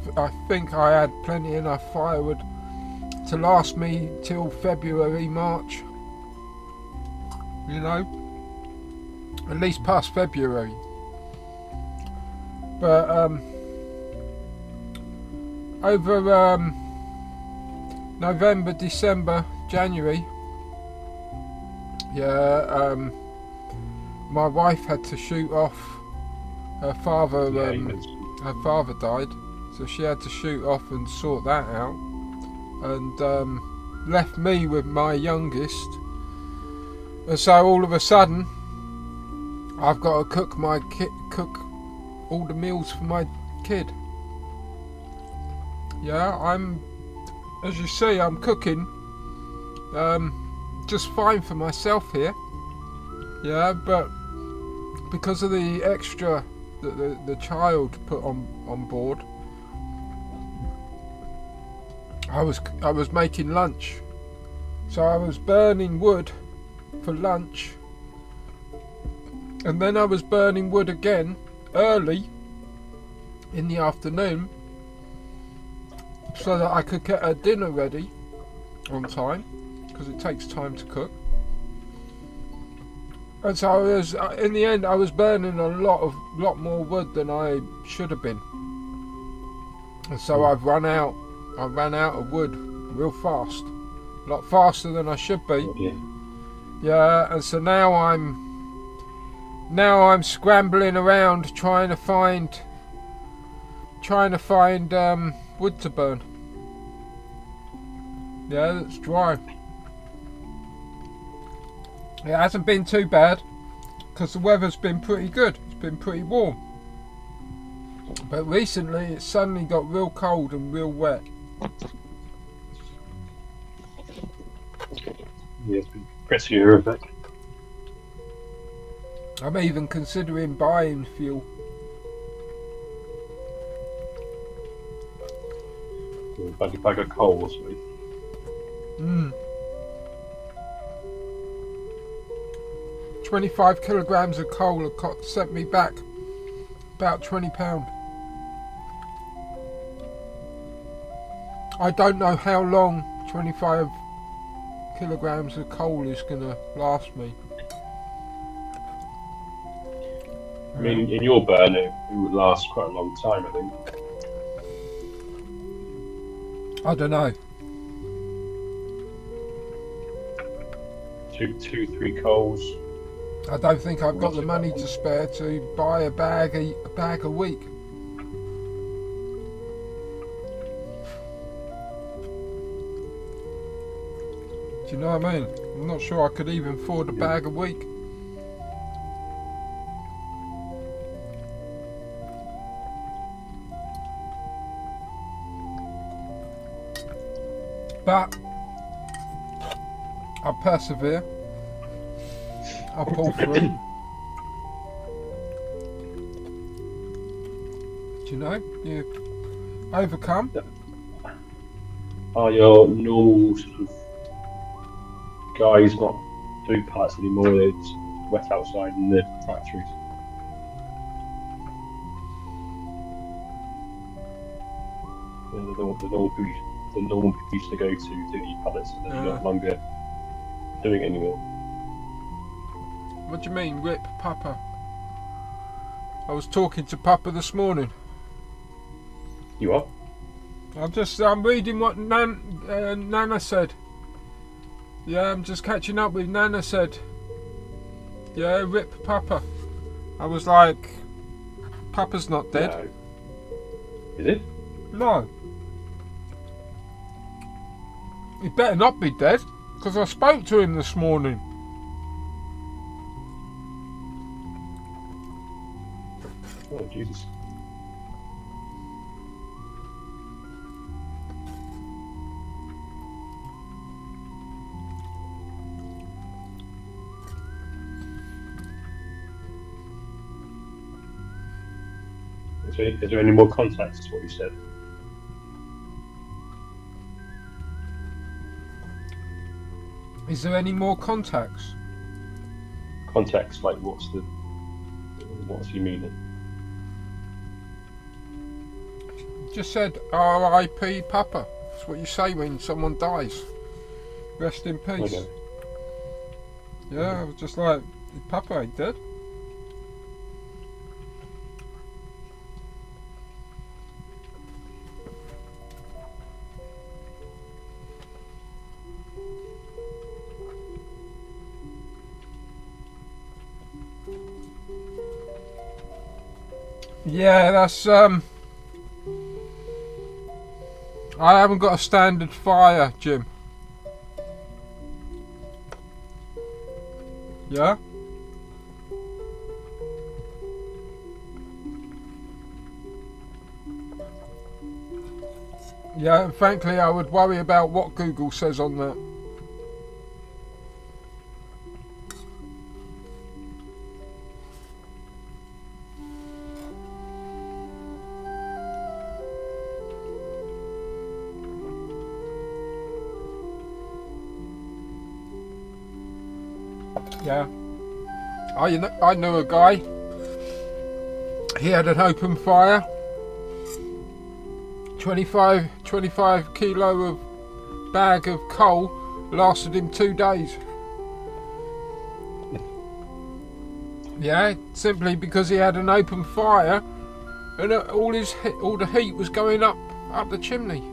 think I had plenty enough firewood to last me till February, March. You know, at least past February. But over November, December, January, yeah, my wife had to shoot off. Her father, her father died, so she had to shoot off and sort that out, and left me with my youngest. And so all of a sudden, I've got to cook all the meals for my kid. Yeah, as you see, I'm cooking just fine for myself here. Yeah, but because of the extra that the child put on board, I was making lunch. So I was burning wood for lunch, and then I was burning wood again early in the afternoon so that I could get her dinner ready on time, because it takes time to cook. And so in the end I was burning a lot more wood than I should have been. And so I ran out of wood real fast. A lot faster than I should be. Yeah, and so now I'm scrambling around trying to find wood to burn. Yeah, that's dry. It hasn't been too bad because the weather's been pretty good. It's been pretty warm. But recently it suddenly got real cold and real wet. Yeah, it's been pretty horrific. I'm even considering buying fuel. Bag of coals, please. 25 kilograms of coal have sent me back about £20. I don't know how long 25 kilograms of coal is going to last me. I mean, in your burn, it would last quite a long time, I think. I don't know. 2-3 coals. I don't think I've got the money to spare to buy a bag a week. Do you know what I mean? I'm not sure I could even afford a bag a week. But I'll persevere. I'll pull through. Do you know? You overcome. Are your normal sort of guys not doing parts anymore? They're just wet outside in the factories. The normal people used to go to eat pallets, and they're no longer doing it anymore. What do you mean, rip Papa? I was talking to Papa this morning. You are? I'm reading what Nana said. Yeah, I'm just catching up with Nana said. Yeah, rip Papa. I was like, Papa's not dead. No. Is it? No. He better not be dead, because I spoke to him this morning. Oh, Jesus. Is there any more context to what you said? Is there any more contacts? context, like what's he meaning? Just said R.I.P. Papa. That's what you say when someone dies. Rest in peace. Okay. Yeah, I was just like, Papa ain't dead. Yeah, that's I haven't got a standard fire, Jim. Yeah? Yeah, and frankly I would worry about what Google says on that. Yeah. I knew a guy. He had an open fire. 25 kilo of bag of coal lasted him 2 days. Yeah, simply because he had an open fire and all the heat was going up the chimney.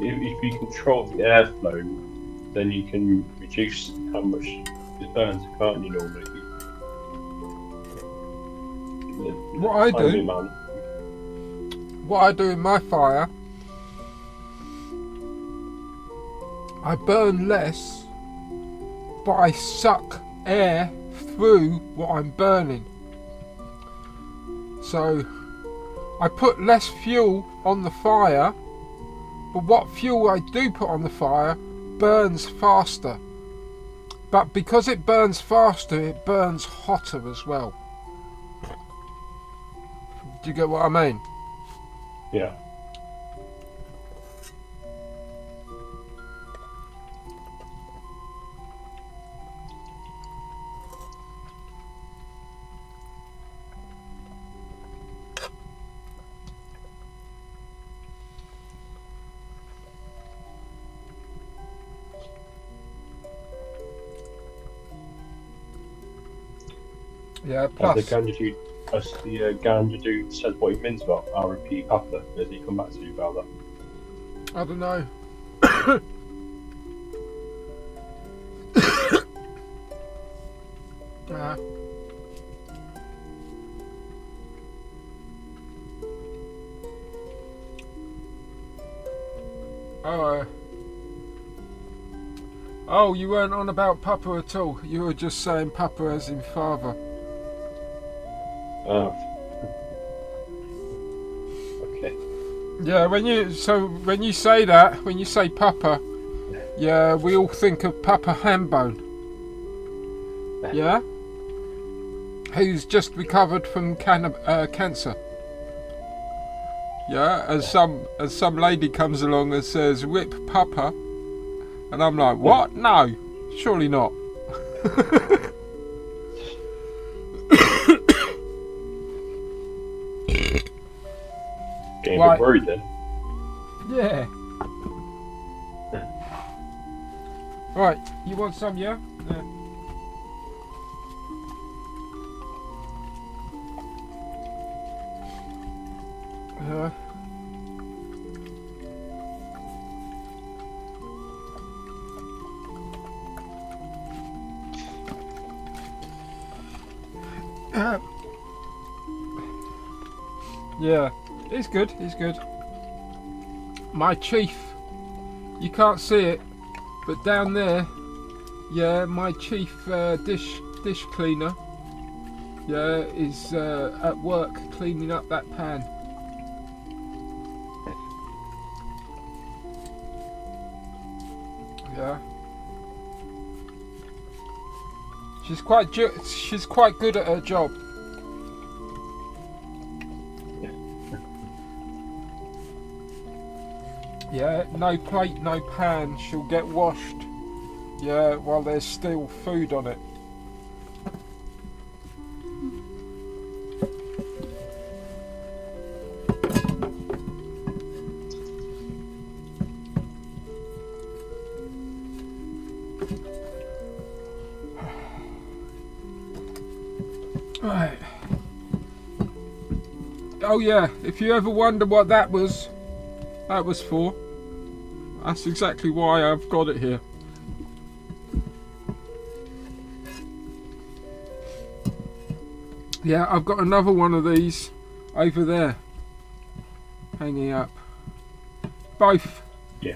If you control the airflow, then you can reduce how much it burns, can't you, normally? What I do in my fire, I burn less, but I suck air through what I'm burning. So I put less fuel on the fire, but what fuel I do put on the fire burns faster. But because it burns faster, it burns hotter as well. Do you get what I mean? Yeah. Yeah, As plus... the ganja dude says what he means about R.I.P. Papa, does he come back to you about that? I don't know. Oh, you weren't on about Papa at all. You were just saying Papa as in father. Oh. Okay. Yeah, when you say that, when you say Papa, yeah, we all think of Papa Hambone. Yeah? Who's just recovered from cancer. Yeah, as some lady comes along and says, "Rip Papa," and I'm like, "What? No, surely not." Getting a bit worried then. Yeah. Right, you want some, yeah? Yeah. Yeah, he's good, he's good. My chief, you can't see it, but down there, yeah, my chief dish cleaner, yeah, is at work cleaning up that pan. Yeah. She's quite good at her job. Yeah, no plate, no pan shall get washed. Yeah, while there's still food on it. Right. Oh yeah, if you ever wonder what that was for, that's exactly why I've got it here. Yeah, I've got another one of these over there, hanging up. Both. Yeah.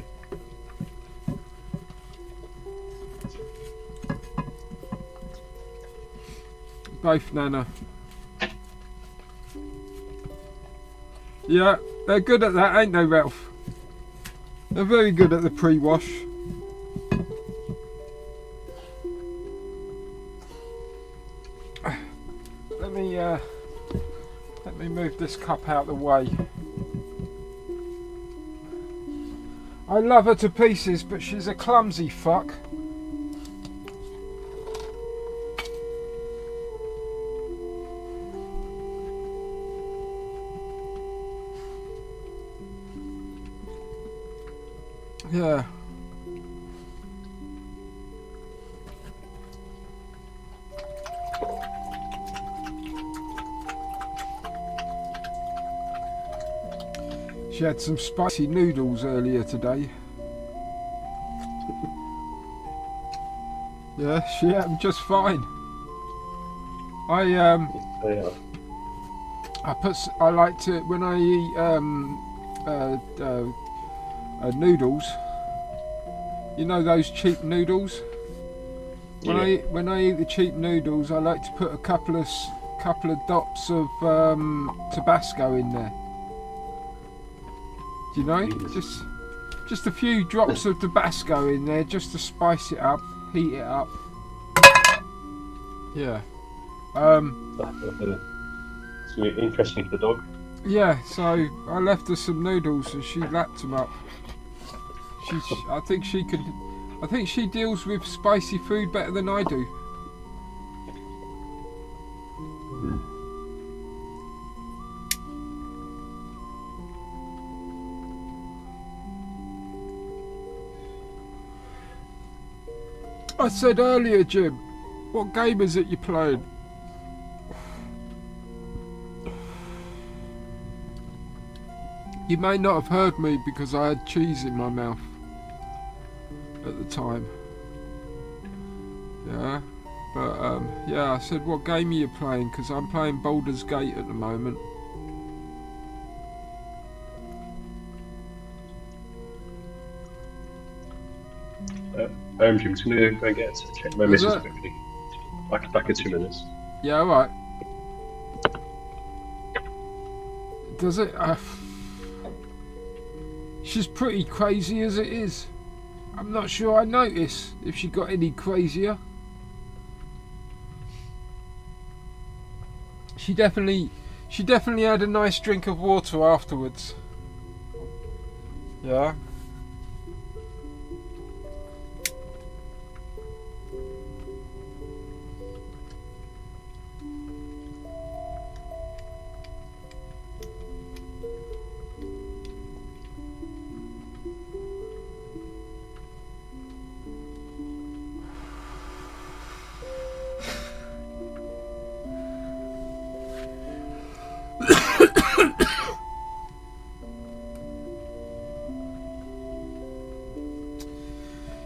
Both Nana. Yeah, they're good at that, ain't they, Ralph? They're very good at the pre-wash. Let me move this cup out of the way. I love her to pieces, but she's a clumsy fuck. Yeah. She had some spicy noodles earlier today. Yeah, she had them just fine. I like to, when I eat noodles, you know those cheap noodles? When I eat the cheap noodles, I like to put a couple of dots of Tabasco in there. Do you know? Just a few drops of Tabasco in there, just to spice it up, heat it up. Yeah. It's really interesting for the dog. Yeah. So I left her some noodles, and she lapped them up. I think she deals with spicy food better than I do. I said earlier, Jim, what game is it you're playing? You may not have heard me because I had cheese in my mouth at the time. Yeah, but yeah, I said, what game are you playing? Because I'm playing Baldur's Gate at the moment. OMG, I'm just going to go and check my missus quickly. Back in 2 minutes. Yeah, alright. Does it? She's pretty crazy as it is. I'm not sure I notice if she got any crazier. She definitely had a nice drink of water afterwards. Yeah.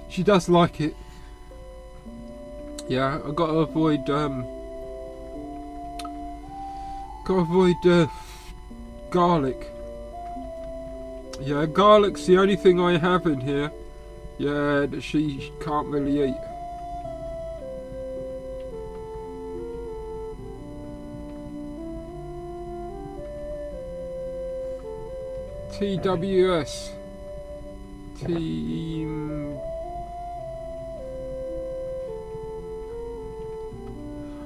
She does like it. Yeah, I gotta avoid garlic. Yeah, garlic's the only thing I have in here. Yeah, that she can't really eat. TWS. Team.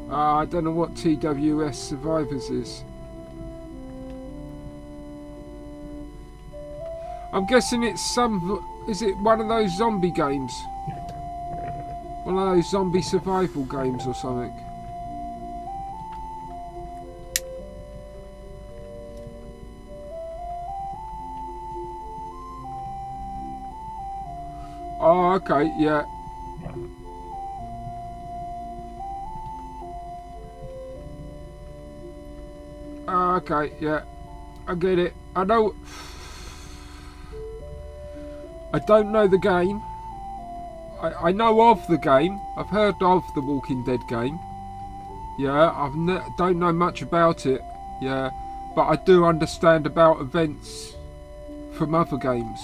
I don't know what TWS Survivors is. I'm guessing it's is it one of those zombie games? One of those zombie survival games or something? Oh, okay, yeah. Oh, okay, yeah. I get it. I know. I don't know the game. I know of the game. I've heard of the Walking Dead game. Yeah, don't know much about it. Yeah, but I do understand about events from other games.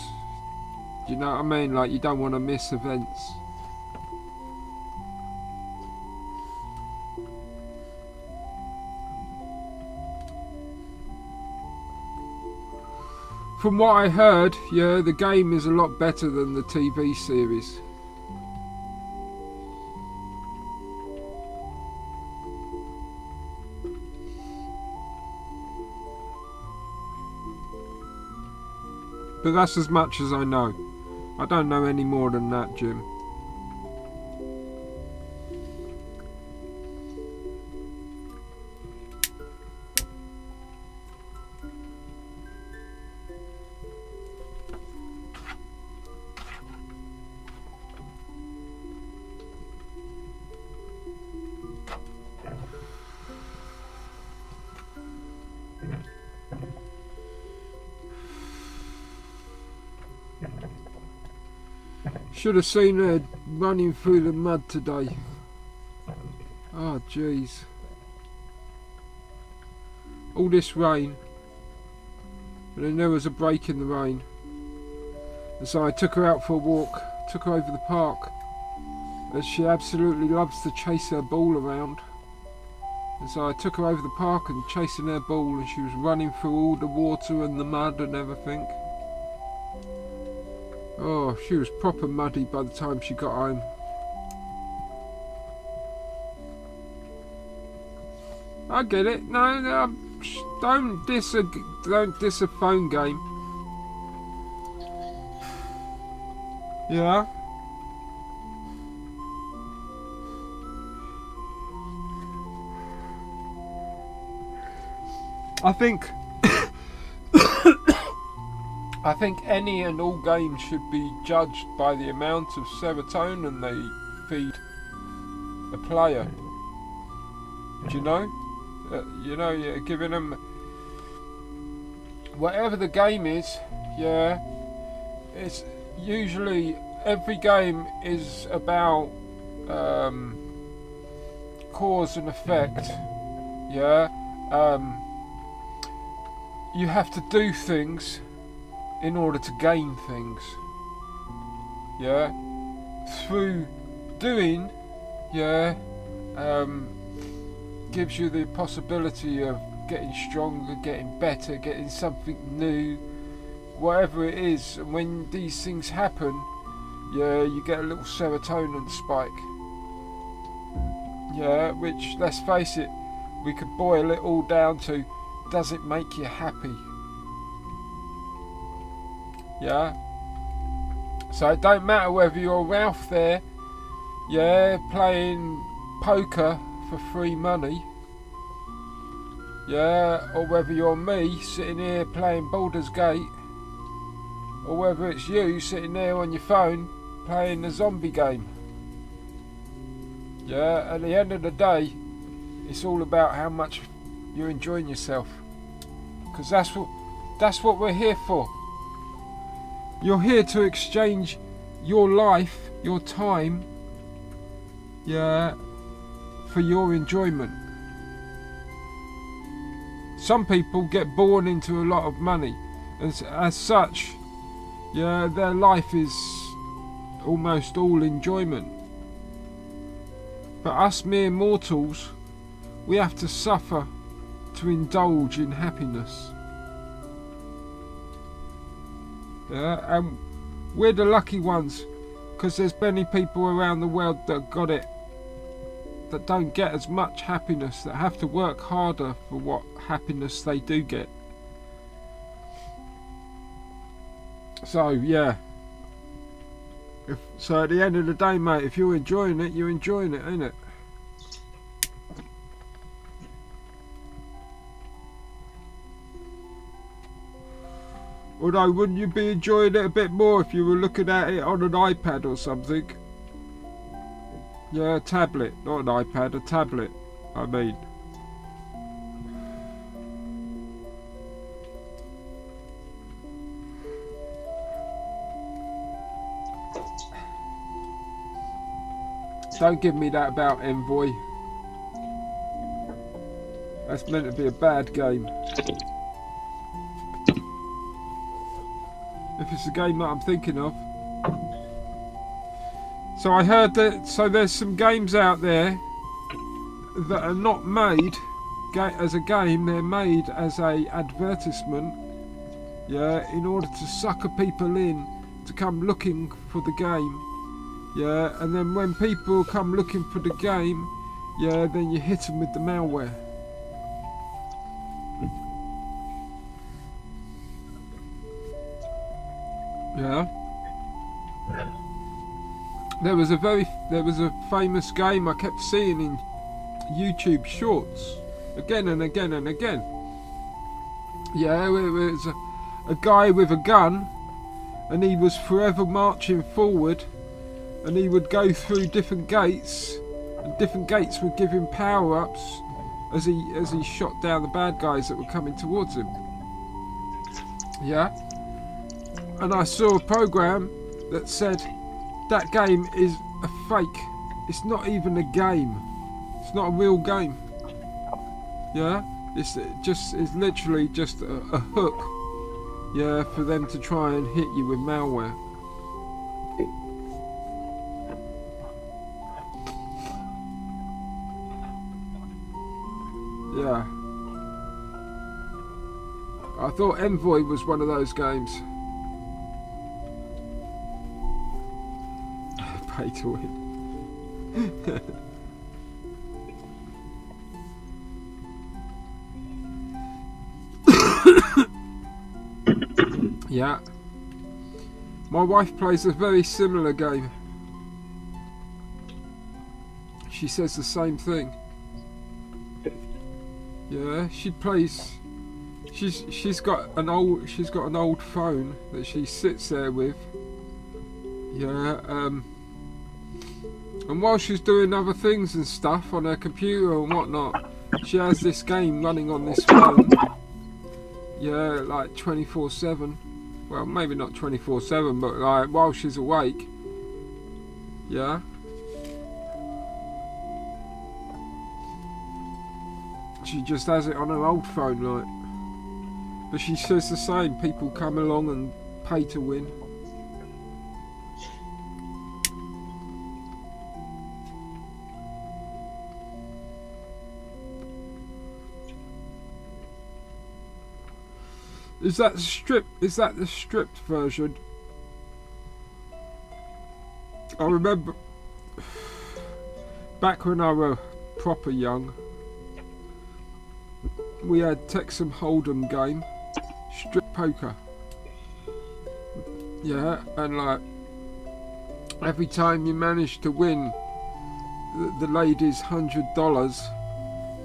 Do you know what I mean? Like, you don't want to miss events. From what I heard, yeah, the game is a lot better than the TV series. But that's as much as I know. I don't know any more than that, Jim. Should have seen her running through the mud today. Oh, jeez. All this rain. And then there was a break in the rain. And so I took her out for a walk. Took her over the park. And she absolutely loves to chase her ball around. And so I took her over the park and chasing her ball, and she was running through all the water and the mud and everything. Oh, she was proper muddy by the time she got home. I get it. No, don't diss a phone game. Yeah. I think any and all games should be judged by the amount of serotonin they feed a player. Do you know? You're giving them whatever the game is. Yeah, it's usually every game is about cause and effect. Yeah, you have to do things in order to gain things. Yeah, through doing, yeah, gives you the possibility of getting stronger, getting better, getting something new, whatever it is. And when these things happen, yeah, you get a little serotonin spike. Yeah, which, let's face it, we could boil it all down to, does it make you happy? Yeah. So it don't matter whether you're Ralph there, yeah, playing poker for free money, yeah, or whether you're me sitting here playing Baldur's Gate, or whether it's you sitting there on your phone playing the zombie game. Yeah, at the end of the day, it's all about how much you're enjoying yourself, because that's what we're here for. You're here to exchange your life, your time, yeah, for your enjoyment. Some people get born into a lot of money, as such, yeah, their life is almost all enjoyment. But us mere mortals, we have to suffer to indulge in happiness. Yeah, and we're the lucky ones, because there's many people around the world that got it, that don't get as much happiness, that have to work harder for what happiness they do get. So yeah. So at the end of the day, mate, if you're enjoying it, you're enjoying it, ain't it? Although, wouldn't you be enjoying it a bit more if you were looking at it on an iPad or something? Yeah, a tablet, not an iPad, a tablet, I mean. Don't give me that about Envoy. That's meant to be a bad game. If it's the game that I'm thinking of. So I heard that, so there's some games out there that are not made as a game, they're made as a advertisement, yeah, in order to sucker people in to come looking for the game, yeah, and then when people come looking for the game, yeah, then you hit them with the malware. Yeah. There was a famous game I kept seeing in YouTube shorts again and again and again. Yeah, it was a guy with a gun, and he was forever marching forward, and he would go through different gates, and different gates would give him power-ups as he shot down the bad guys that were coming towards him. Yeah. And I saw a program that said that game is a fake. It's not even a game. It's not a real game. Yeah? It's literally just a hook. Yeah, for them to try and hit you with malware. Yeah. I thought Envoy was one of those games. Pay to win. Yeah. My wife plays a very similar game. She says the same thing. Yeah, she plays. She's got an old phone that she sits there with. Yeah, and while she's doing other things and stuff on her computer and whatnot, she has this game running on this phone. Yeah, like 24/7. Well, maybe not 24/7, but like while she's awake. Yeah. She just has it on her old phone, like. But she says the same. People come along and pay to win. Is that the stripped version? I remember back when I was proper young, we had Texan Hold'em game, strip poker. Yeah, and like every time you managed to win the lady's $100,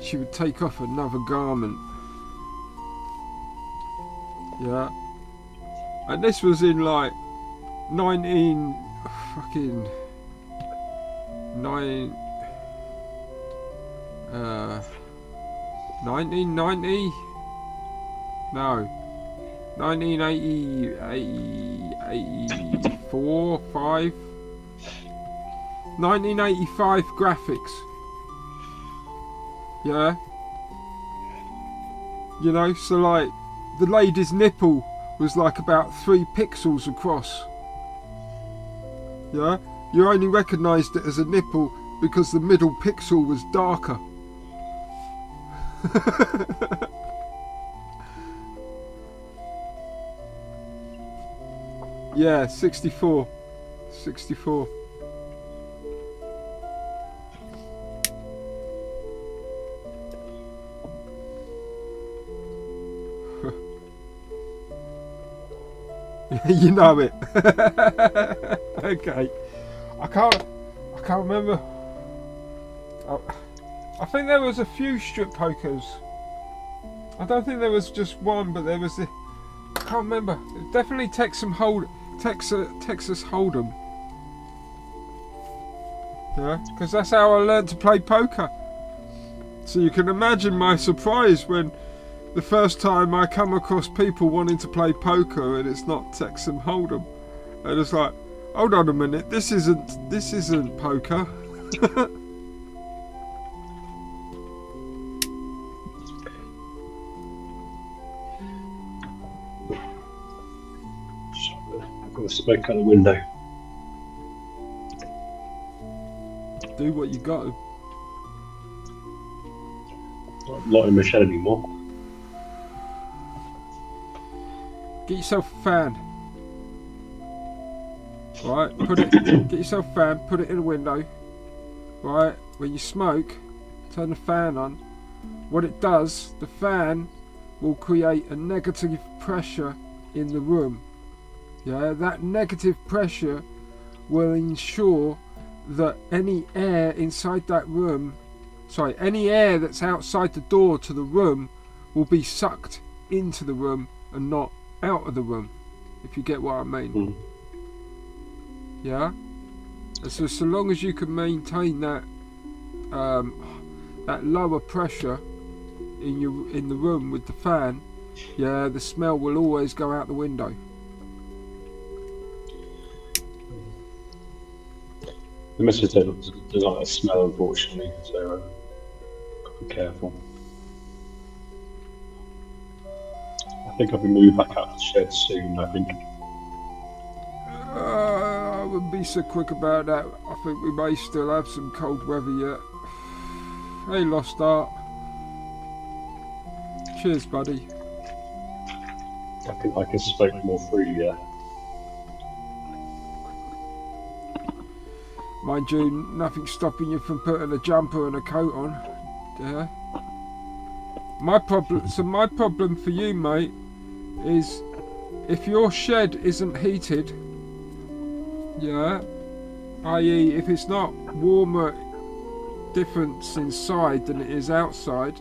she would take off another garment. Yeah, and this was in like 1990. No, 1980, 84, 5. 1985 graphics. Yeah. You know, so like the lady's nipple was like about 3 pixels across. Yeah, you only recognised it as a nipple because the middle pixel was darker. Yeah, 64. You know it. Okay. I can't remember. I think there was a few strip pokers. I don't think there was just one, but there was the. I can't remember. Definitely Texas Hold'em. Yeah, because that's how I learned to play poker. So you can imagine my surprise when the first time I come across people wanting to play poker and it's not Texas Hold'em. And it's like, hold on a minute, this isn't poker. I've got the smoke out the window. Do what you got to. Not lighting my shed anymore. Get yourself a fan. Right, get yourself a fan, put it in a window. Right, when you smoke, turn the fan on. What it does, the fan will create a negative pressure in the room. Yeah, that negative pressure will ensure that any air inside that room, any air that's outside the door to the room will be sucked into the room and not out of the room, if you get what I mean. Yeah, and so long as you can maintain that that lower pressure in the room with the fan, yeah, the smell will always go out the window. The message said there's like a smell, unfortunately, so gotta be careful. I think I'll be moving back out of the shed soon, I think. I wouldn't be so quick about that. I think we may still have some cold weather yet. Hey, Lost Art. Cheers, buddy. I can smoke more freely, yeah. Mind you, nothing's stopping you from putting a jumper and a coat on. Yeah. My problem for you, mate, is if your shed isn't heated, yeah, i.e. if it's not warmer difference inside than it is outside,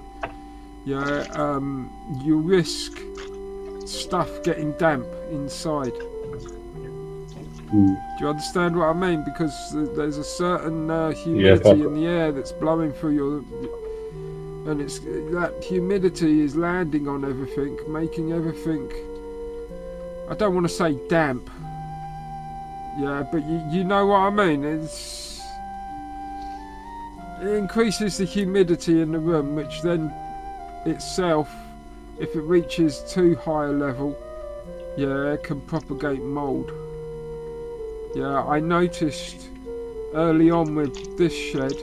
yeah, you risk stuff getting damp inside. Do you understand what I mean? Because there's a certain humidity in the air that's blowing through your, and it's that humidity is landing on everything, making everything. I don't want to say damp. Yeah, but you know what I mean. It increases the humidity in the room, which then itself, if it reaches too high a level, yeah, it can propagate mould. Yeah, I noticed early on with this shed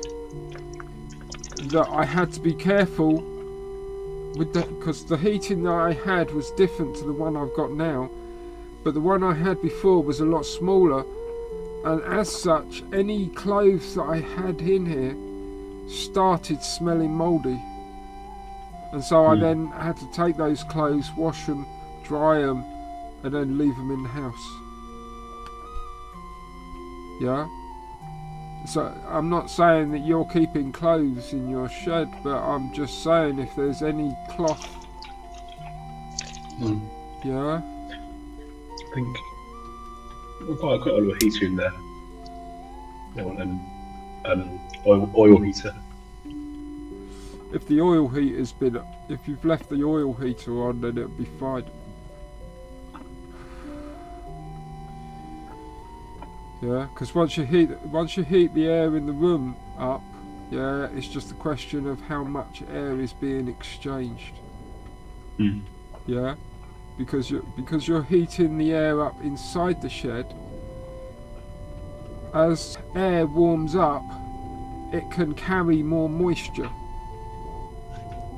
that I had to be careful with that, because the heating that I had was different to the one I've got now, but the one I had before was a lot smaller, and as such any clothes that I had in here started smelling mouldy, and so I then had to take those clothes, wash them, dry them, and then leave them in the house. Yeah, so I'm not saying that you're keeping clothes in your shed, but I'm just saying if there's any cloth, yeah, I think we've got quite a lot of heater in there. Oil heater. If the oil heater's been, if you've left the oil heater on, then it'll be fine. Yeah, because once you heat the air in the room up, yeah, it's just a question of how much air is being exchanged. Yeah, because you're heating the air up inside the shed. As air warms up, it can carry more moisture.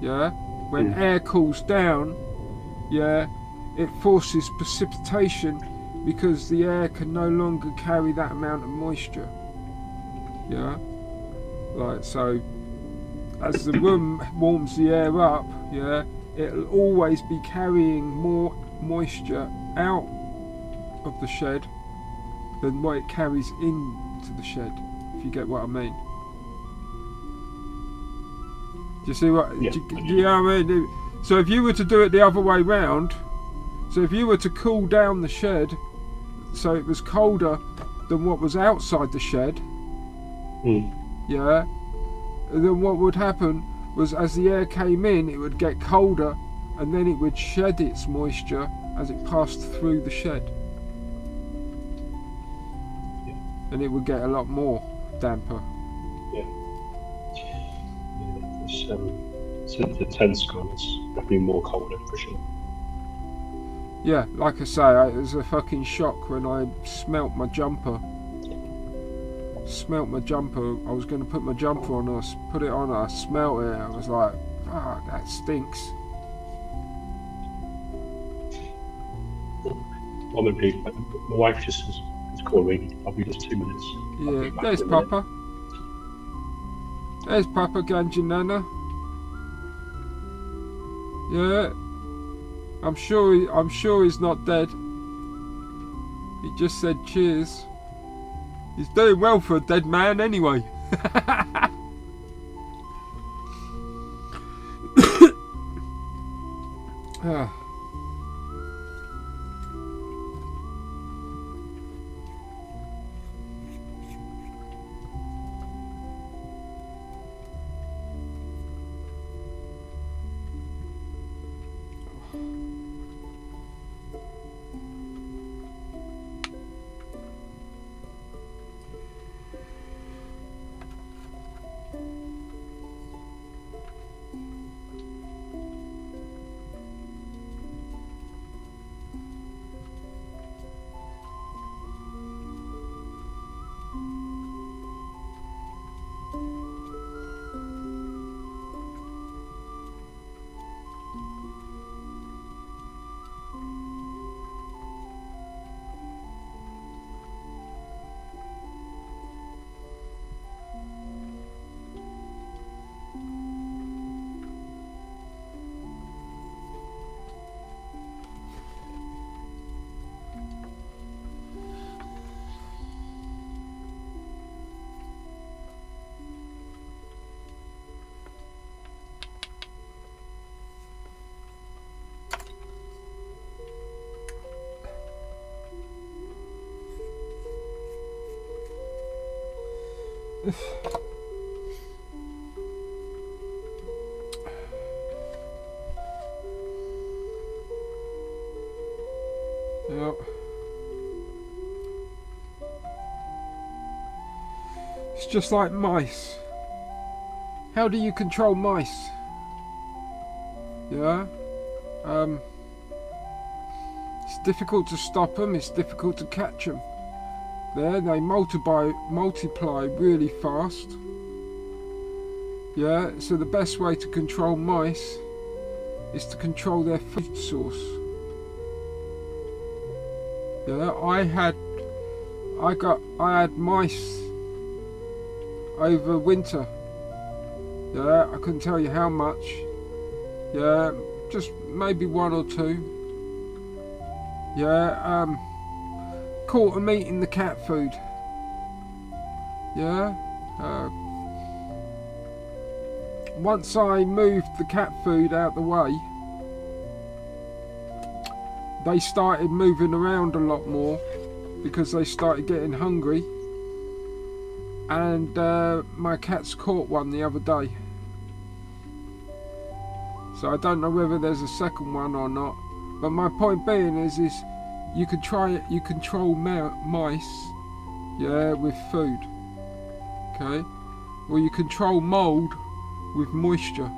Yeah, when air cools down, yeah, it forces precipitation, because the air can no longer carry that amount of moisture. Yeah, like so. As the room warms the air up, yeah, it'll always be carrying more moisture out of the shed than what it carries into the shed, if you get what I mean. Do you see what? Yeah. Do you know what I mean? So if you were to do it the other way round, so if you were to cool down the shed so it was colder than what was outside the shed, yeah, then what would happen was as the air came in, it would get colder and then it would shed its moisture as it passed through the shed. Yeah. And it would get a lot more damper. Yeah. Since the tent's gone, it's definitely more colder for sure. Yeah, like I say, it was a fucking shock when I smelt my jumper. I was going to put my jumper on, I put it on, I smelt it, I was like, fuck, that stinks. Well, maybe my wife just has called me. I'll be just 2 minutes. Yeah, there's Papa. There's Papa Ganjanana. Yeah, I'm sure he's not dead. He just said cheers. He's doing well for a dead man anyway. Ah. Yep. It's just like mice. How do you control mice? Yeah? It's difficult to stop them, it's difficult to catch them. There, they multiply really fast. Yeah, so the best way to control mice is to control their food source. Yeah, I had mice over winter. Yeah, I couldn't tell you how much. Yeah, just maybe one or two. Yeah, caught them eating the cat food. Yeah. Once I moved the cat food out the way, they started moving around a lot more because they started getting hungry. And my cats caught one the other day. So I don't know whether there's a second one or not. But my point being is you could you control mice, yeah, with food. Okay? Or you control mold with moisture.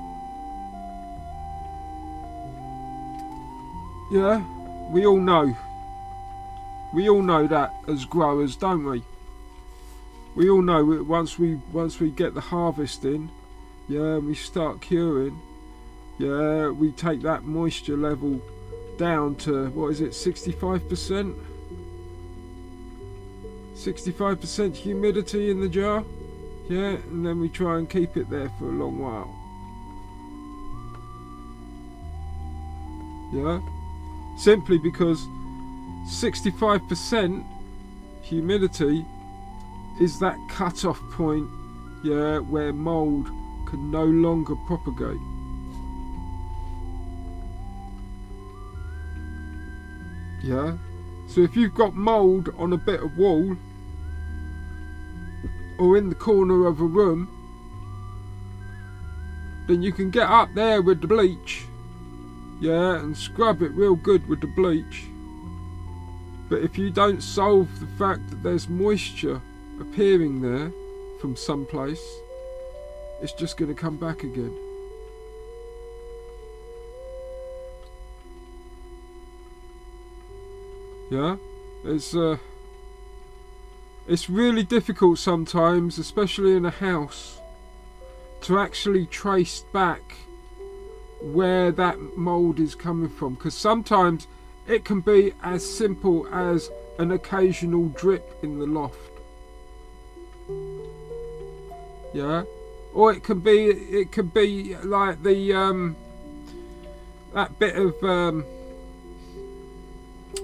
Yeah? We all know that as growers, don't we? We all know once we get the harvest in, yeah, and we start curing, yeah, we take that moisture level down to, what is it, 65%? 65% humidity in the jar, yeah, and then we try and keep it there for a long while. Yeah, simply because 65% humidity is that cut-off point, yeah, where mould can no longer propagate. Yeah, so if you've got mould on a bit of wall or in the corner of a room, then you can get up there with the bleach, yeah, and scrub it real good with the bleach. But if you don't solve the fact that there's moisture appearing there from someplace, it's just going to come back again. Yeah, it's really difficult sometimes, especially in a house, to actually trace back where that mould is coming from, because sometimes it can be as simple as an occasional drip in the loft. Yeah, or it can be like the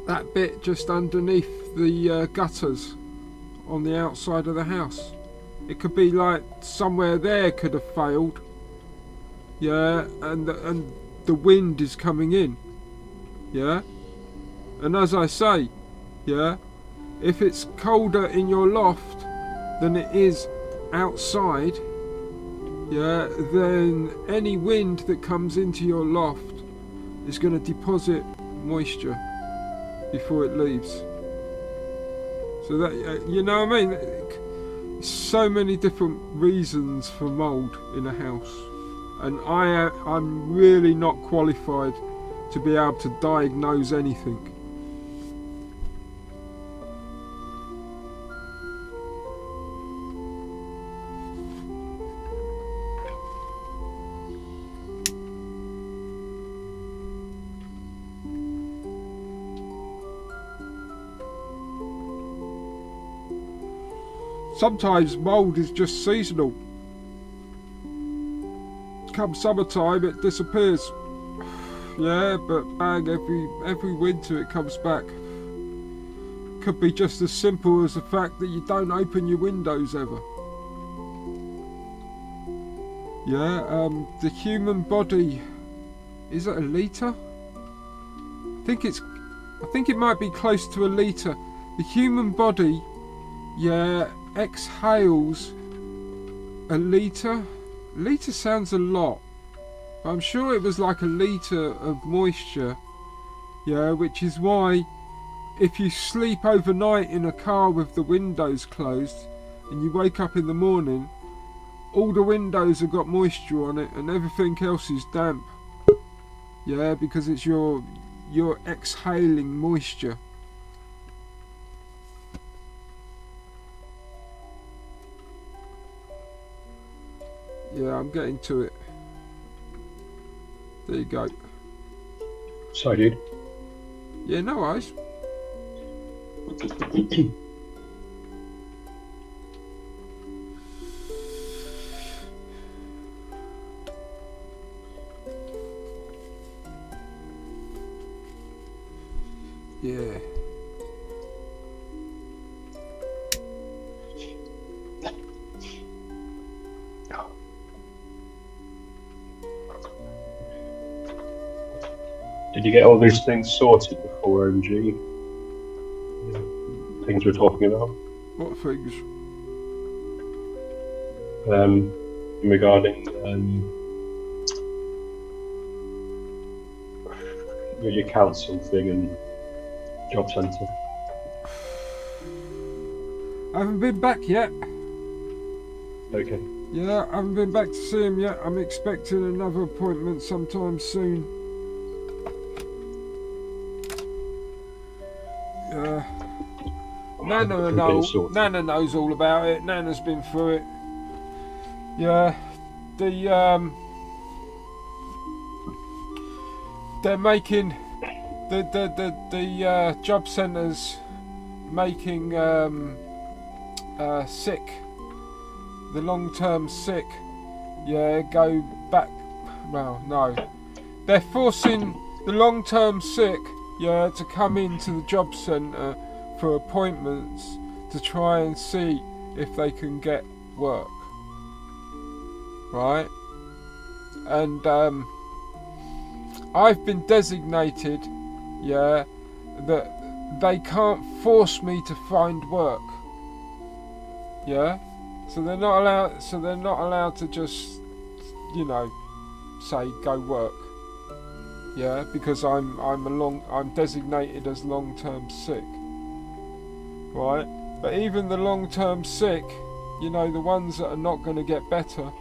that bit just underneath the gutters on the outside of the house. It could be like somewhere there could have failed. Yeah, and the wind is coming in. Yeah, and as I say, yeah, if it's colder in your loft than it is outside, yeah, then any wind that comes into your loft is going to deposit moisture before it leaves. So that, you know what I mean? So many different reasons for mould in a house, and I'm really not qualified to be able to diagnose anything. Sometimes mould is just seasonal. Come summertime, it disappears. Yeah, but bang, every winter it comes back. Could be just as simple as the fact that you don't open your windows ever. Yeah, the human body, is it a litre? I think it might be close to a litre. The human body, yeah, exhales a litre. Litre sounds a lot, but I'm sure it was like a litre of moisture. Yeah, which is why if you sleep overnight in a car with the windows closed and you wake up in the morning, all the windows have got moisture on it and everything else is damp. Yeah, because it's you're exhaling moisture. Yeah, I'm getting to it. There you go. Sorry, dude. Yeah, no worries. Yeah. Did you get all these things sorted before OMG? Things we're talking about? What things? Regarding your council thing and job centre. I haven't been back yet. Okay. Yeah, I haven't been back to see him yet. I'm expecting another appointment sometime soon. Nana knows all about it. Nana's been through it. Yeah, they're making the job centres making sick, the long-term sick. Yeah, go back. Well, no, they're forcing the long-term sick yeah, to come into the job centre for appointments to try and see if they can get work, right? And I've been designated, yeah, that they can't force me to find work, yeah. So they're not allowed. So they're not allowed to just, you know, say go work, yeah, because I'm designated as long-term sick, right? But even the long-term sick, you know, the ones that are not going to get better,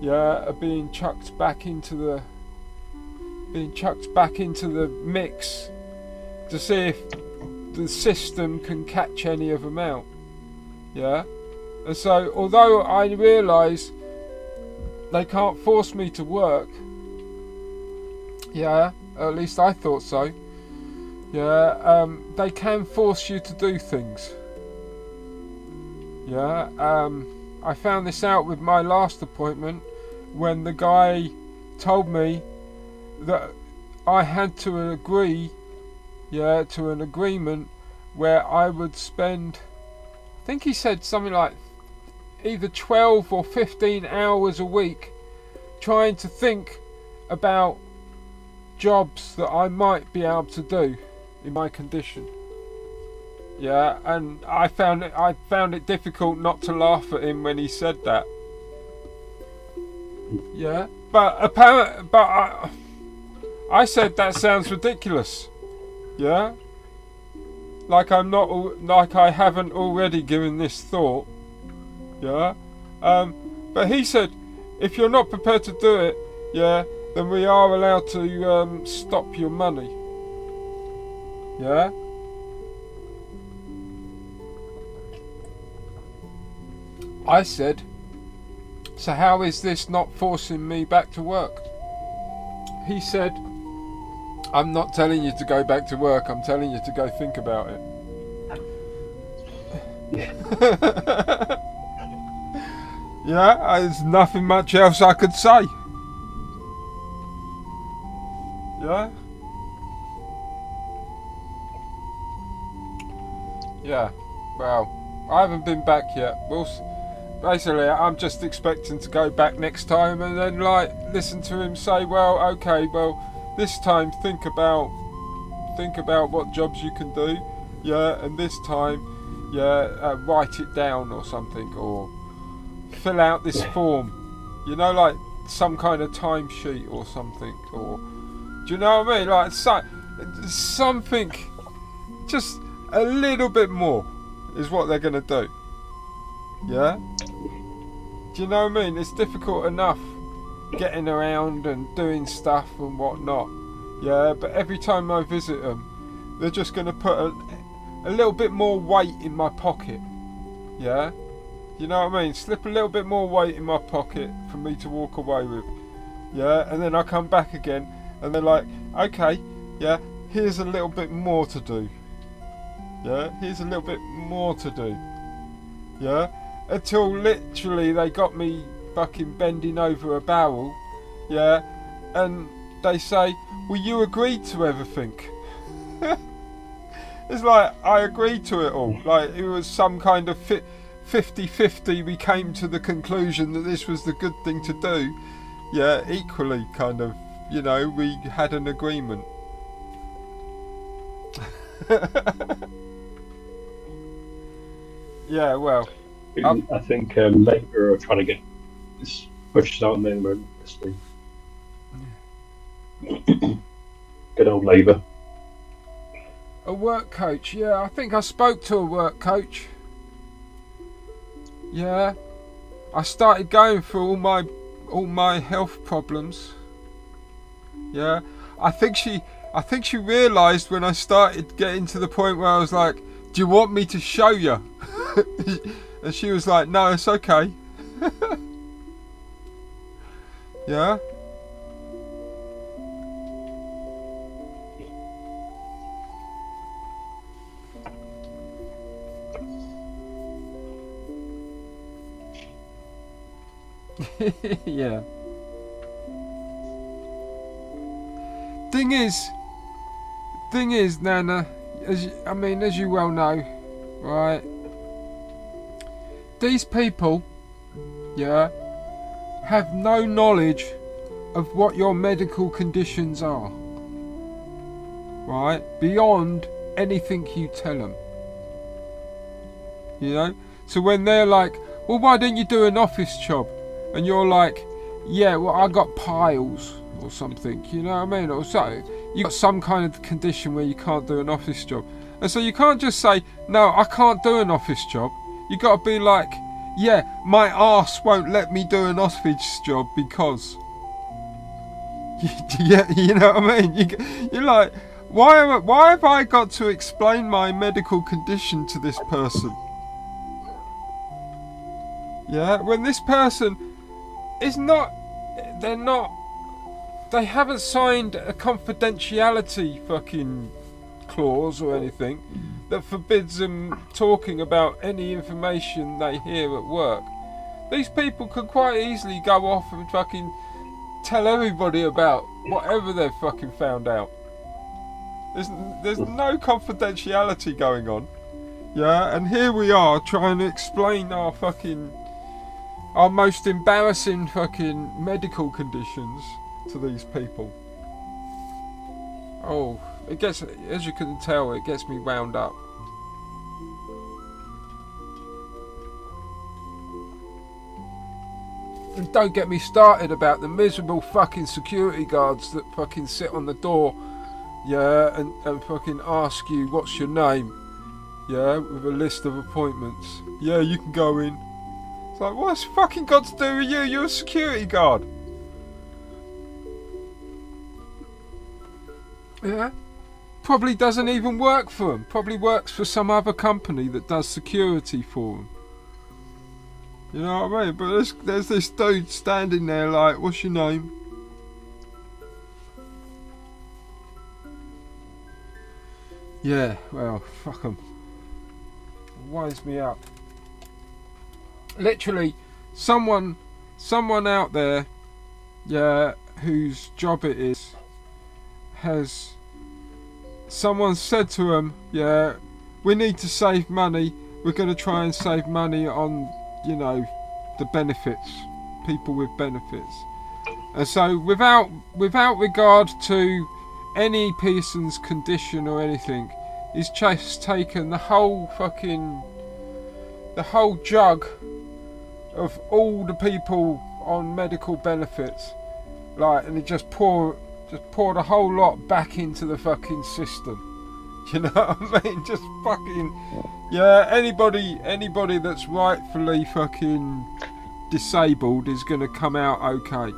yeah, are being chucked back into the mix to see if the system can catch any of them out, yeah. And so, although I realise they can't force me to work, yeah, at least I thought so, yeah, they can force you to do things, yeah. I found this out with my last appointment when the guy told me that I had to agree, yeah, to an agreement where I would spend, I think he said something like either 12 or 15 hours a week trying to think about jobs that I might be able to do in my condition. Yeah, and I found it difficult not to laugh at him when he said that. Yeah, but I said that sounds ridiculous. Yeah, like I haven't already given this thought. Yeah, but he said if you're not prepared to do it, yeah, then we are allowed to stop your money. Yeah. I said, so how is this not forcing me back to work? He said, I'm not telling you to go back to work, I'm telling you to go think about it. Yeah, there's nothing much else I could say. Yeah? Yeah, well, I haven't been back yet. Basically, I'm just expecting to go back next time and then, like, listen to him say, well, okay, well, this time think about what jobs you can do, yeah, and this time, yeah, write it down or something, or fill out this form, you know, like some kind of timesheet or something, or do you know what I mean? Like something, just a little bit more is what they're gonna do. Yeah? Do you know what I mean? It's difficult enough getting around and doing stuff and whatnot. Yeah, but every time I visit them, they're just gonna put a little bit more weight in my pocket. Yeah? You know what I mean? Slip a little bit more weight in my pocket for me to walk away with. Yeah, and then I come back again and they're like, okay, yeah, here's a little bit more to do. Yeah, here's a little bit more to do. Yeah, until literally they got me fucking bending over a barrel. Yeah, and they say, well, you agreed to everything. It's like, I agreed to it all. Like, it was some kind of 50-50, we came to the conclusion that this was the good thing to do. Yeah, equally kind of, you know, we had an agreement. Yeah, well, I think Labour are trying to get this pushed out minimum. Good old Labour. A work coach, yeah, I think I spoke to a work coach. Yeah, I started going through all my health problems. Yeah, I think she realised when I started getting to the point where I was like, do you want me to show you? And she was like, no, it's okay. Yeah. Yeah. thing is, Nana, as you well know, right? These people, yeah, have no knowledge of what your medical conditions are, right? Beyond anything you tell them, you know. So when they're like, well, why don't you do an office job? And you're like, yeah, well, I got piles or something, you know what I mean? Or so you got some kind of condition where you can't do an office job. And so you can't just say, no, I can't do an office job. You got to be like, yeah, my arse won't let me do an office job because. Yeah, you know what I mean? You're like, why have I got to explain my medical condition to this person? Yeah, when this person is not, they haven't signed a confidentiality fucking clause or anything that forbids them talking about any information they hear at work. These people could quite easily go off and fucking tell everybody about whatever they've fucking found out. There's no confidentiality going on. Yeah, and here we are trying to explain our most embarrassing fucking medical conditions to these people. Oh, it gets, as you can tell, it gets me wound up. And don't get me started about the miserable fucking security guards that fucking sit on the door, yeah, and fucking ask you what's your name, yeah, with a list of appointments. Yeah, you can go in. It's like, what's fucking got to do with you? You're a security guard. Yeah. Probably doesn't even work for them. Probably works for some other company that does security for them. You know what I mean? But there's this dude standing there like, what's your name? Yeah, well, fuck 'em. Winds me up. Literally, someone out there, yeah, whose job it is, someone said to him, yeah, we need to save money. We're going to try and save money on, you know, the benefits, people with benefits. And so without regard to any person's condition or anything, he's just taken the whole jug of all the people on medical benefits, like, and he just poured a whole lot back into the fucking system. You know what I mean? Just fucking, yeah, anybody that's rightfully fucking disabled is gonna come out okay.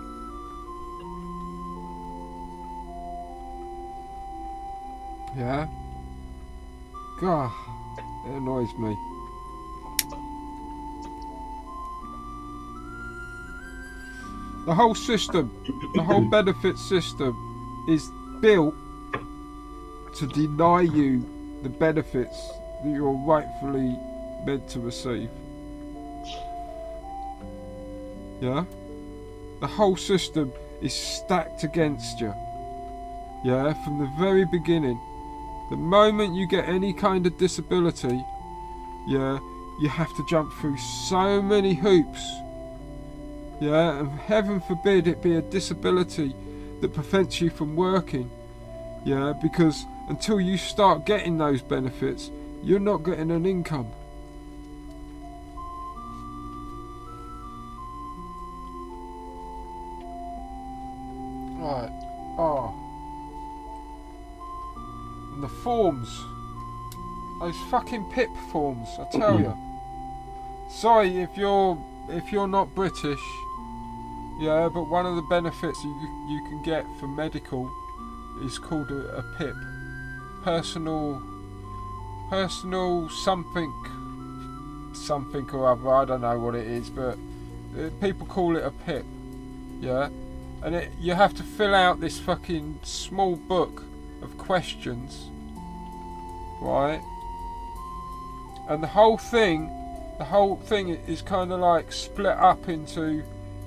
Yeah? God, it annoys me. The whole system, the whole benefit system is built to deny you the benefits that you're rightfully meant to receive. Yeah? The whole system is stacked against you. Yeah, from the very beginning. The moment you get any kind of disability, yeah, you have to jump through so many hoops. Yeah, and heaven forbid it be a disability that prevents you from working. Yeah, because until you start getting those benefits, you're not getting an income. Right. Oh. And the forms. Those fucking PIP forms, I tell you. Sorry if you're not British. Yeah, but one of the benefits you can get for medical is called a PIP. Personal something or other. I don't know what it is, but people call it a PIP. Yeah, and you have to fill out this fucking small book of questions, right? And the whole thing is kind of like split up into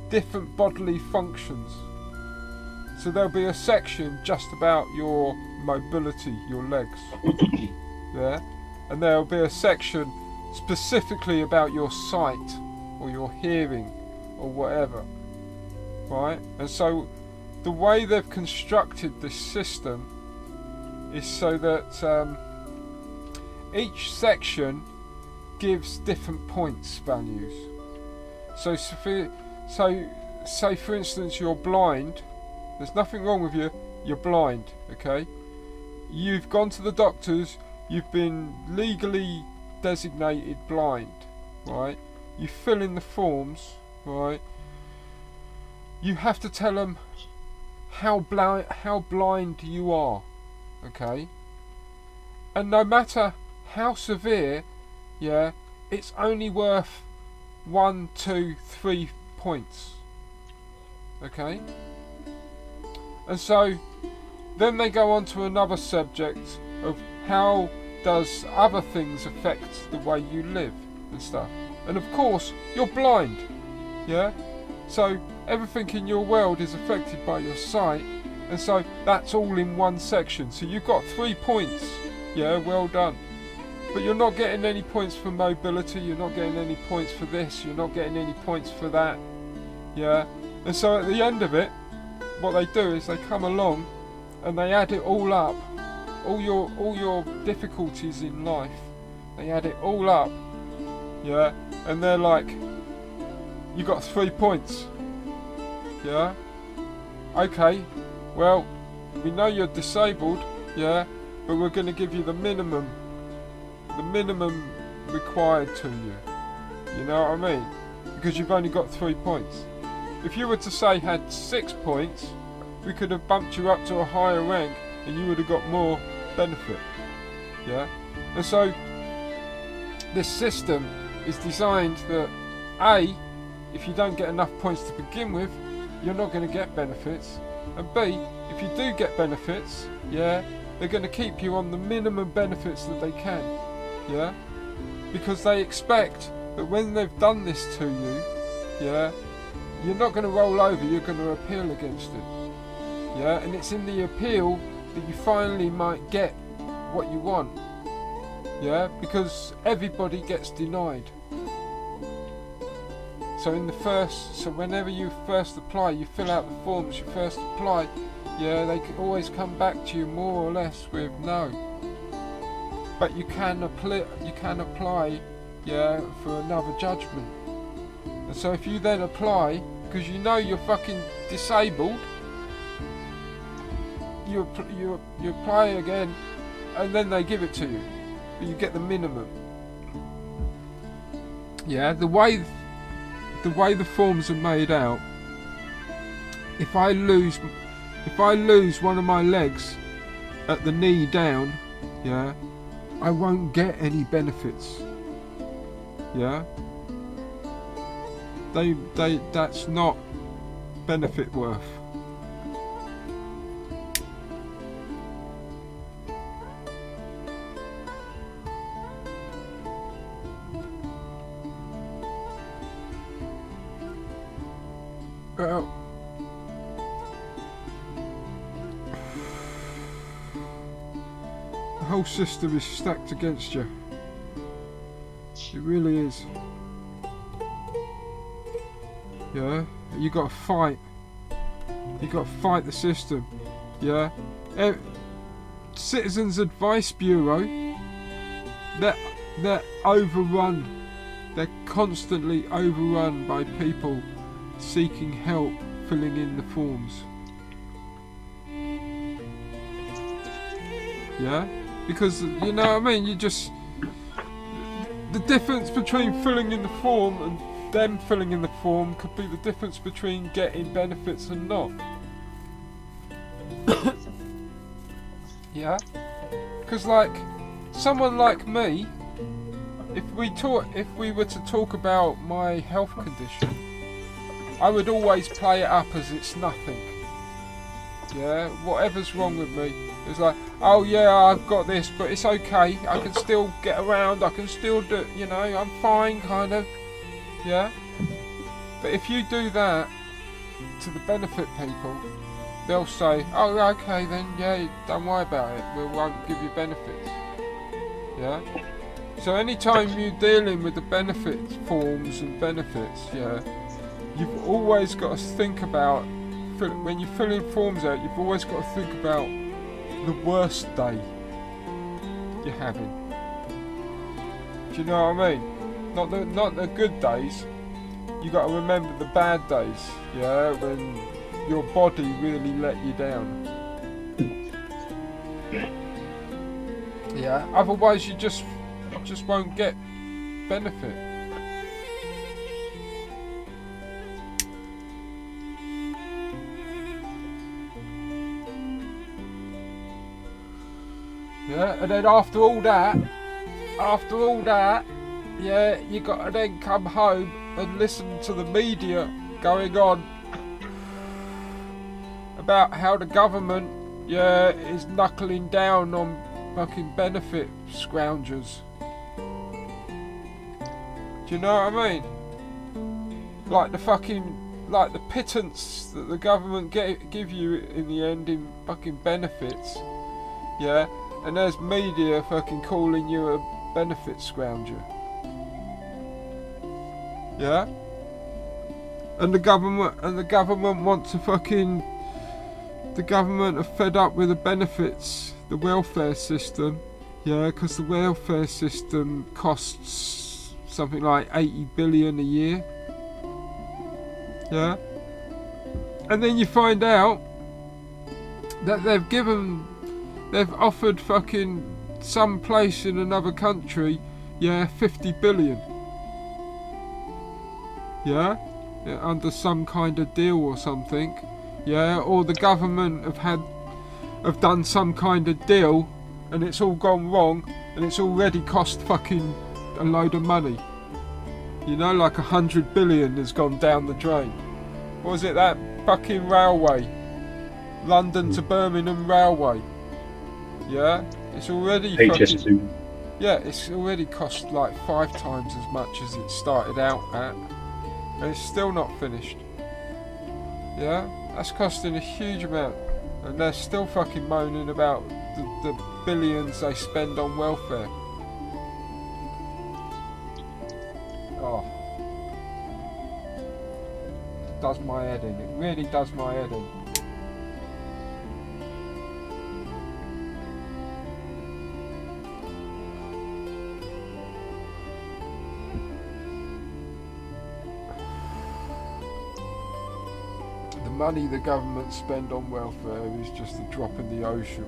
different bodily functions. So there'll be a section just about your mobility, your legs. Yeah, and there will be a section specifically about your sight or your hearing or whatever, right? And so the way they've constructed this system is so that each section gives different points values. So say for instance you're blind. There's nothing wrong with you. You're blind, okay? You've gone to the doctors. You've been legally designated blind, right? You fill in the forms, right? You have to tell them how blind you are, okay? And no matter how severe, yeah, it's only worth 1, 2, 3 points, okay? And so then they go on to another subject of how does other things affect the way you live and stuff. And of course, you're blind, yeah? So everything in your world is affected by your sight, and so that's all in one section. So you've got 3 points, yeah, well done. But you're not getting any points for mobility, you're not getting any points for this, you're not getting any points for that, yeah? And so at the end of it, what they do is they come along and they add it all up, all your difficulties in life, they add it all up, yeah, and they're like, you got 3 points, yeah, okay, well, we know you're disabled, yeah, but we're going to give you the minimum required to you, you know what I mean, because you've only got 3 points. If you were to say had 6 points, we could have bumped you up to a higher rank and you would have got more benefit, yeah. And so this system is designed that A, if you don't get enough points to begin with, you're not going to get benefits, and B, if you do get benefits, yeah, they're going to keep you on the minimum benefits that they can, yeah, because they expect that when they've done this to you, yeah, you're not going to roll over, you're going to appeal against it, yeah, and it's in the appeal that you finally might get what you want, yeah, because everybody gets denied. So whenever you first apply, you fill out the forms, you first apply, yeah, they can always come back to you more or less with no. But you can apply, yeah, for another judgment. And so if you then apply, because you know you're fucking disabled, you apply again, and then they give it to you, but you get the minimum. Yeah, the way the forms are made out, if I lose one of my legs at the knee down, yeah, I won't get any benefits. Yeah, that's not benefit worth. Well, the whole system is stacked against you. It really is. Yeah, you got to fight. You got to fight the system. Yeah, Citizens Advice Bureau. They're overrun. They're constantly overrun by people seeking help filling in the forms. Yeah, because you know what I mean, the difference between filling in the form and them filling in the form could be the difference between getting benefits and not. Yeah, because like someone like me, if we were to talk about my health condition, I would always play it up as it's nothing. Yeah, whatever's wrong with me, it's like, oh yeah, I've got this, but it's okay. I can still get around. I can still do, you know, I'm fine, kind of. Yeah. But if you do that to the benefit people, they'll say, oh, okay then, yeah, don't worry about it, we won't give you benefits. Yeah? So anytime you're dealing with the benefits forms and benefits, yeah, you've always got to think about, when you're filling forms out, you've always got to think about the worst day you're having. Do you know what I mean? Not the good days. You got to remember the bad days, yeah, when your body really let you down. Yeah, otherwise you just won't get benefit. Yeah, and then after all that, yeah, you got to then come home and listen to the media going on about how the government, yeah, is knuckling down on fucking benefit scroungers. Do you know what I mean? Like the pittance that the government give you in the end in fucking benefits, yeah, and there's media fucking calling you a benefit scrounger. Yeah? And the government want to fucking... The government are fed up with the benefits, the welfare system. Yeah, because the welfare system costs something like 80 billion a year. Yeah? And then you find out that they've offered fucking some place in another country, yeah, 50 billion. Yeah, under some kind of deal or something, yeah, or the government have done some kind of deal and it's all gone wrong and it's already cost fucking a load of money. You know, like 100 billion has gone down the drain. What was it, that fucking railway, London to Birmingham railway? Yeah, it's already HS2. fucking, yeah, it's already cost like 5 times as much as it started out at. And it's still not finished. Yeah? That's costing a huge amount. And they're still fucking moaning about the billions they spend on welfare. Oh. It does my head in. It really does my head in. The money the government spend on welfare is just a drop in the ocean.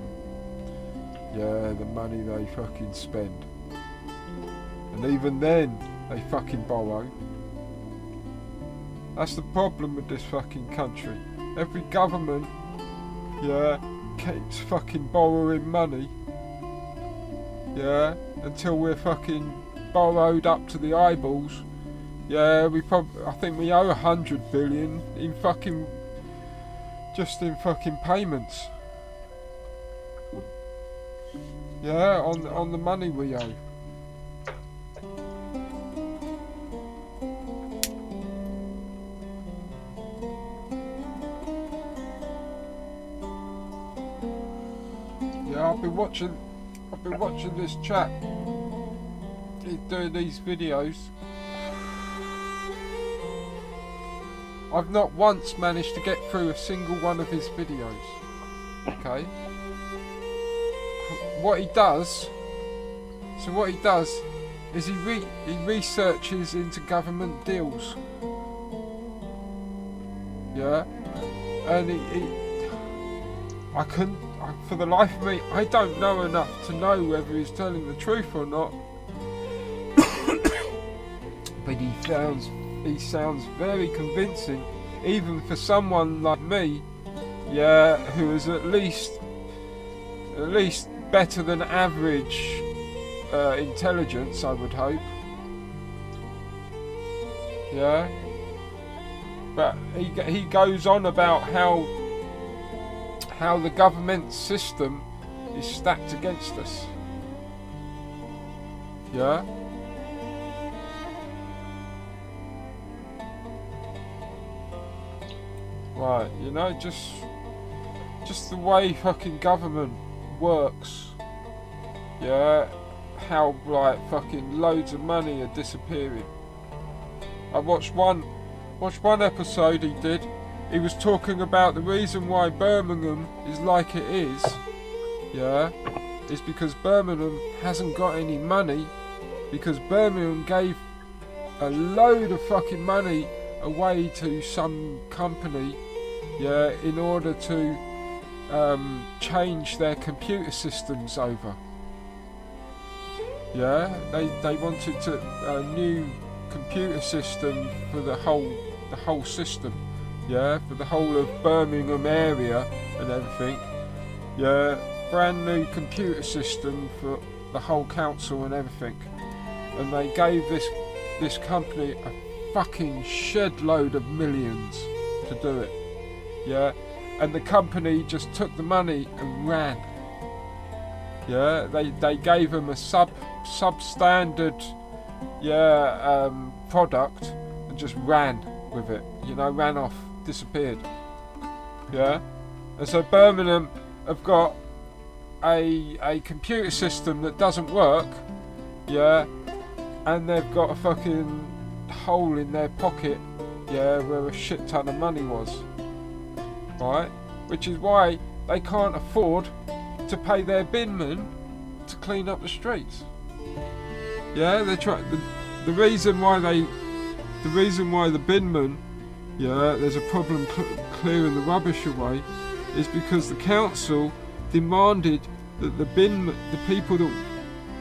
Yeah, the money they fucking spend. And even then, they fucking borrow. That's the problem with this fucking country. Every government, yeah, keeps fucking borrowing money. Yeah, until we're fucking borrowed up to the eyeballs. Yeah, I think we owe 100 billion in fucking... just in fucking payments. Yeah, on the money we owe. Yeah, I've been watching this chap. He's doing these videos. I've not once managed to get through a single one of his videos. Okay. What he does is he researches into government deals. Yeah, and for the life of me, I don't know enough to know whether he's telling the truth or not. But he sounds very convincing, even for someone like me, yeah, who is at least better than average intelligence, I would hope. Yeah, but he goes on about how the government system is stacked against us. Yeah. Right, you know, just just the way fucking government works. Yeah, how like fucking loads of money are disappearing. I watched one episode he did. He was talking about the reason why Birmingham is like it is. Yeah, is because Birmingham hasn't got any money, because Birmingham gave a load of fucking money away to some company, yeah, in order to change their computer systems over. Yeah, they wanted a new computer system for the whole system. Yeah, for the whole of Birmingham area and everything. Yeah, brand new computer system for the whole council and everything. And they gave this company a fucking shed load of millions to do it. Yeah, and the company just took the money and ran. Yeah, they gave them a substandard product and just ran with it. You know, ran off, disappeared. Yeah, and so Birmingham have got a computer system that doesn't work. Yeah, and they've got a fucking hole in their pocket. Yeah, where a shit ton of money was. Right, which is why they can't afford to pay their binmen to clean up the streets. Yeah, they try. The reason why the binmen, yeah, there's a problem clearing the rubbish away, is because the council demanded that the people that,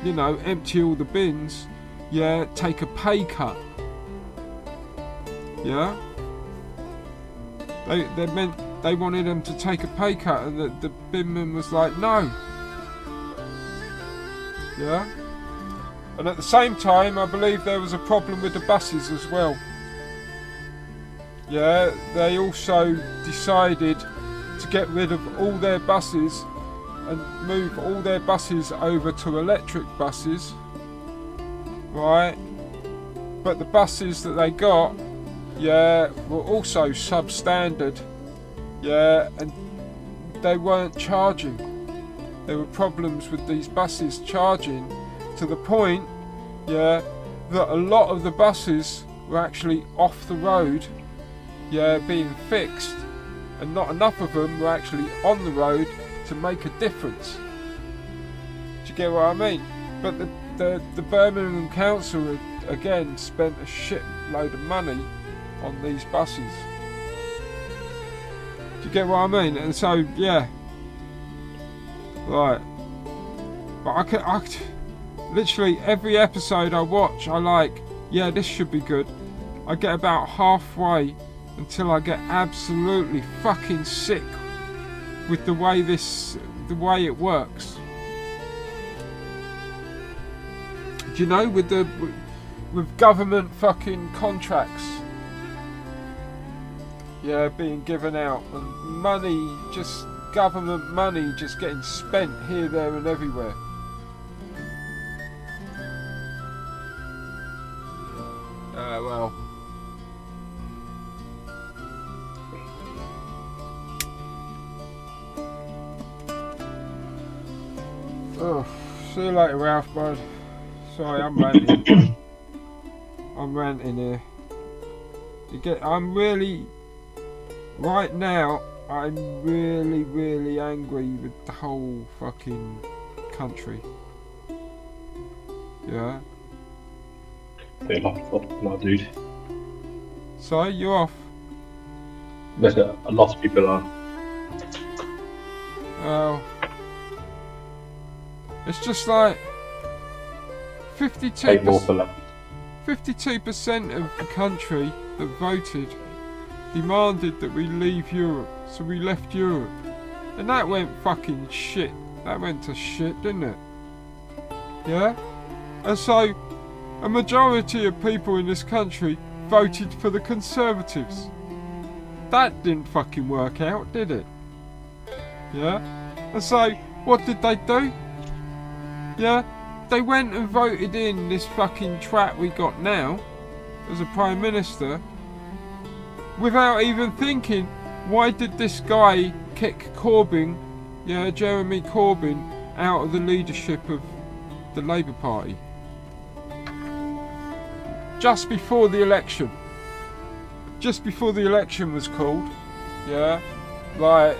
you know, empty all the bins, yeah, take a pay cut. Yeah, they wanted them to take a pay cut, and the binman was like, no. Yeah, and at the same time, I believe there was a problem with the buses as well. Yeah, they also decided to get rid of all their buses and move all their buses over to electric buses. Right, but the buses that they got, yeah, were also substandard. Yeah, and they weren't charging. There were problems with these buses charging, to the point, yeah, that a lot of the buses were actually off the road, yeah, being fixed, and not enough of them were actually on the road to make a difference. Do you get what I mean? But the Birmingham Council again spent a shit load of money on these buses. Do you get what I mean? And so, yeah, right. But I literally every episode I watch, I like, yeah, this should be good. I get about halfway until I get absolutely fucking sick with the way it works. Do you know, with government fucking contracts, yeah, being given out, and money, just government money just getting spent here, there and everywhere. Well, oh, see you later, Ralph, bud. Sorry, I'm ranting. I'm ranting here. Right now, I'm really angry with the whole fucking country. Yeah? They're off now, dude. Sorry, you're off? There's a lot of people are. Oh. It's just like 52% of the country that voted demanded that we leave Europe, so we left Europe, and that went fucking shit. That went to shit, didn't it? Yeah? And so a majority of people in this country voted for the Conservatives. That didn't fucking work out, did it? Yeah? And so what did they do? Yeah? They went and voted in this fucking twat we got now as a Prime Minister, without even thinking, why did this guy kick Corbyn, Jeremy Corbyn, out of the leadership of the Labour Party. Just before the election. Just before the election was called, like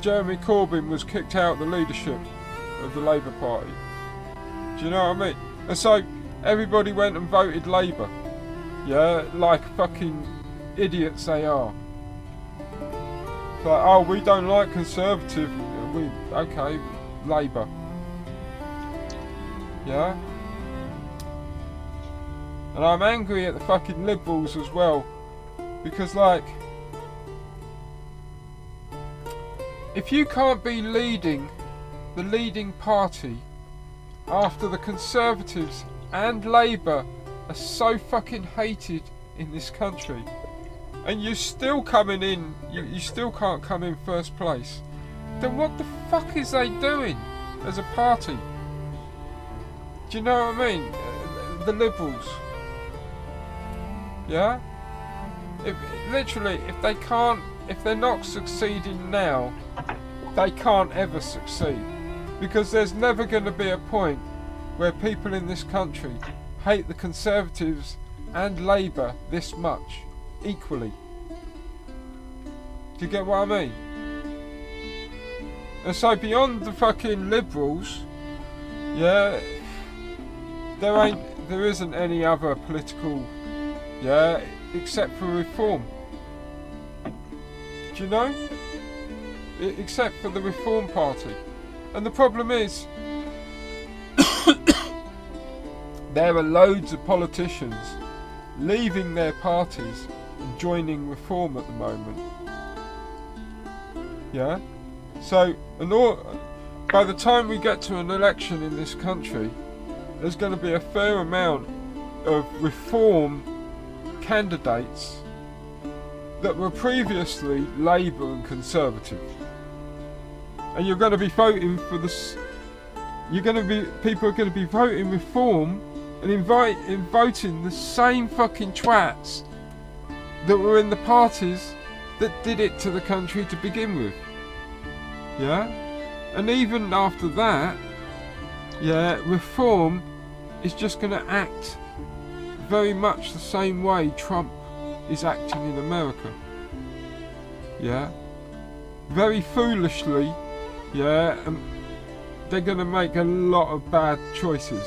Jeremy Corbyn was kicked out of the leadership of the Labour Party. Do you know what I mean? And so everybody went and voted Labour. Like fucking idiots they are. It's like, oh, we don't like Conservative. Okay, Labour. Yeah? And I'm angry at the fucking Liberals as well. Because, like, if you can't be the leading party after the Conservatives and Labour are so fucking hated in this country, and you're still coming in, you still can't come in first place, then what the fuck is they doing as a party? Do you know what I mean? The Liberals. Yeah? Literally, if they're not succeeding now, they can't ever succeed. Because there's never going to be a point where people in this country hate the Conservatives and Labour this much, equally. Do you get what I mean? And so beyond the fucking Liberals, there isn't any other political, except for Reform. Do you know? Except for the Reform Party. And the problem is, there are loads of politicians leaving their parties and joining Reform at the moment. Yeah? So, by the time we get to an election in this country, there's going to be a fair amount of Reform candidates that were previously Labour and Conservative. And you're going to be voting for this. People are going to be voting Reform and voting the same fucking twats that were in the parties that did it to the country to begin with. Yeah? And even after that, Reform is just going to act very much the same way Trump is acting in America. Yeah? Very foolishly, and they're going to make a lot of bad choices.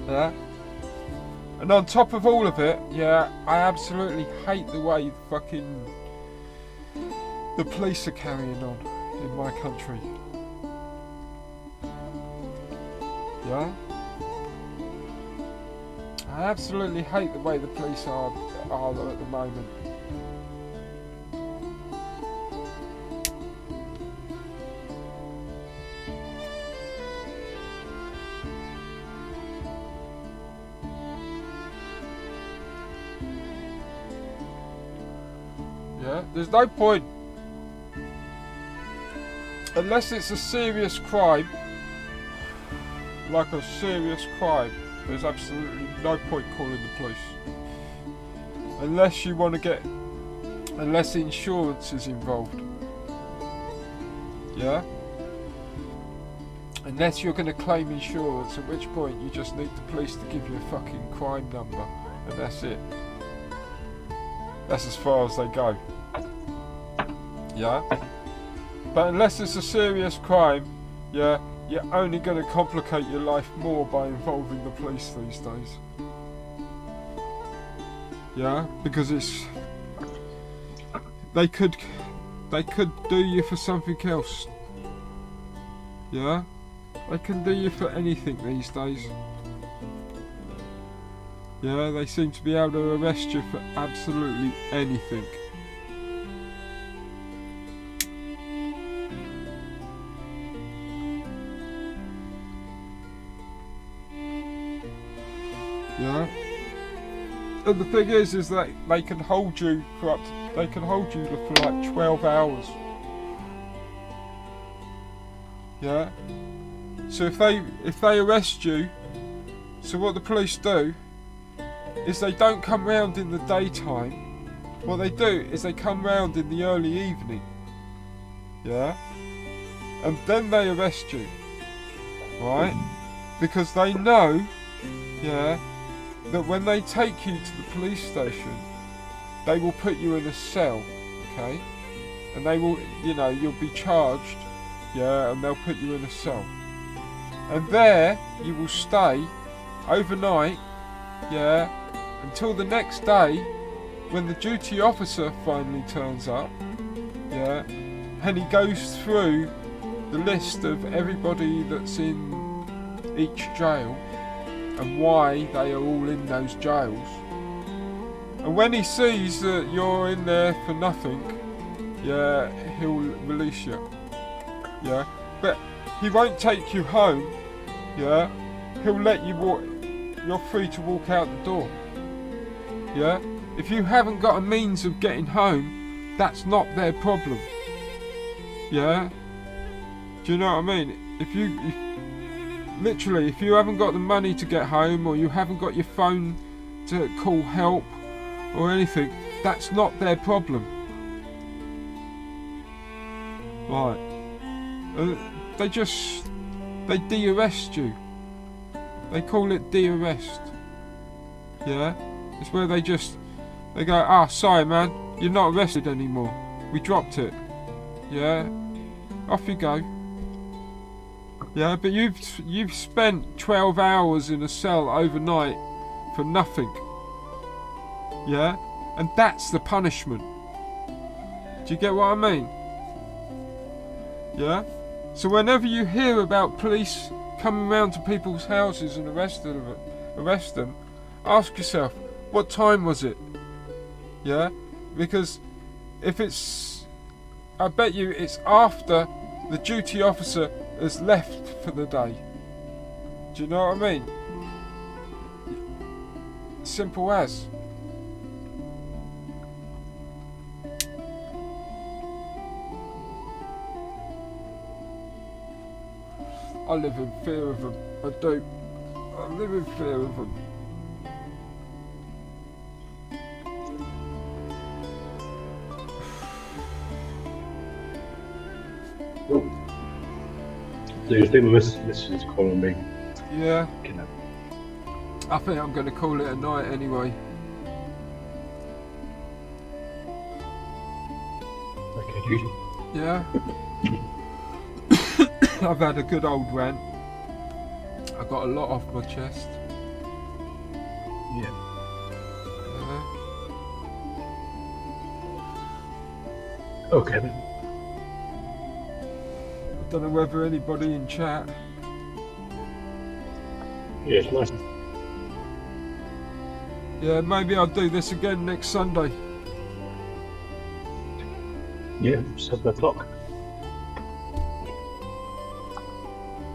Yeah? And on top of all of it, I absolutely hate the way the police are carrying on in my country. Yeah? I absolutely hate the way the police are at the moment. Yeah, there's no point. Unless it's a serious crime, like a serious crime, there's absolutely no point calling the police. Unless unless insurance is involved. Yeah? Unless you're going to claim insurance, at which point you just need the police to give you a fucking crime number, and that's it. That's as far as they go. Yeah? But unless it's a serious crime, you're only going to complicate your life more by involving the police these days. Yeah? Because they could do you for something else. Yeah? They can do you for anything these days. Yeah, they seem to be able to arrest you for absolutely anything. Yeah. And the thing is that they can hold you for like 12 hours. Yeah. So if they arrest you, so what the police do is they don't come round in the daytime. What they do is they come round in the early evening. Yeah? And then they arrest you. Right? Because they know, yeah, that when they take you to the police station, they will put you in a cell, okay? And they will, you know, you'll be charged, yeah, and they'll put you in a cell. And there you will stay overnight, yeah, until the next day when the duty officer finally turns up, yeah, and he goes through the list of everybody that's in each jail and why they are all in those jails. And when he sees that you're in there for nothing, yeah, he'll release you. Yeah, but he won't take you home. Yeah, he'll let you walk. You're free to walk out the door. Yeah, if you haven't got a means of getting home, that's not their problem. Yeah, do you know what I mean? If you haven't got the money to get home, or you haven't got your phone to call help or anything, that's not their problem. Right. They de-arrest you. They call it de-arrest. Yeah? It's where they go, sorry man, you're not arrested anymore. We dropped it. Yeah? Off you go. Yeah, but you've spent 12 hours in a cell overnight for nothing. Yeah? And that's the punishment. Do you get what I mean? Yeah? So whenever you hear about police coming round to people's houses and arrest them, ask yourself, what time was it? Yeah? Because if I bet you it's after the duty officer has left for the day. Do you know what I mean? Simple as. I live in fear of them. I do. I live in fear of them. Do you think the missus is calling me? Yeah. You know. I think I'm going to call it a night anyway. Okay, dude. Yeah. I've had a good old rant. I got a lot off my chest. Yeah. Okay then. I don't know whether anybody in chat. Yeah, it's nice. Yeah, maybe I'll do this again next Sunday. Yeah, 7 o'clock.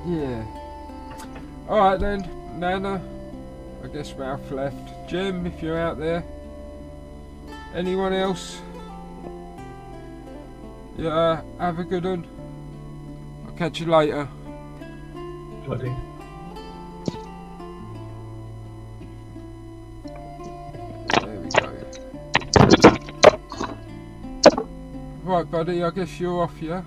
Yeah. Alright then, Nana. I guess Ralph left. Jim, if you're out there. Anyone else? Yeah, have a good one. I'll catch you later. Bloody. There we go. Right, buddy, I guess you're off, yeah?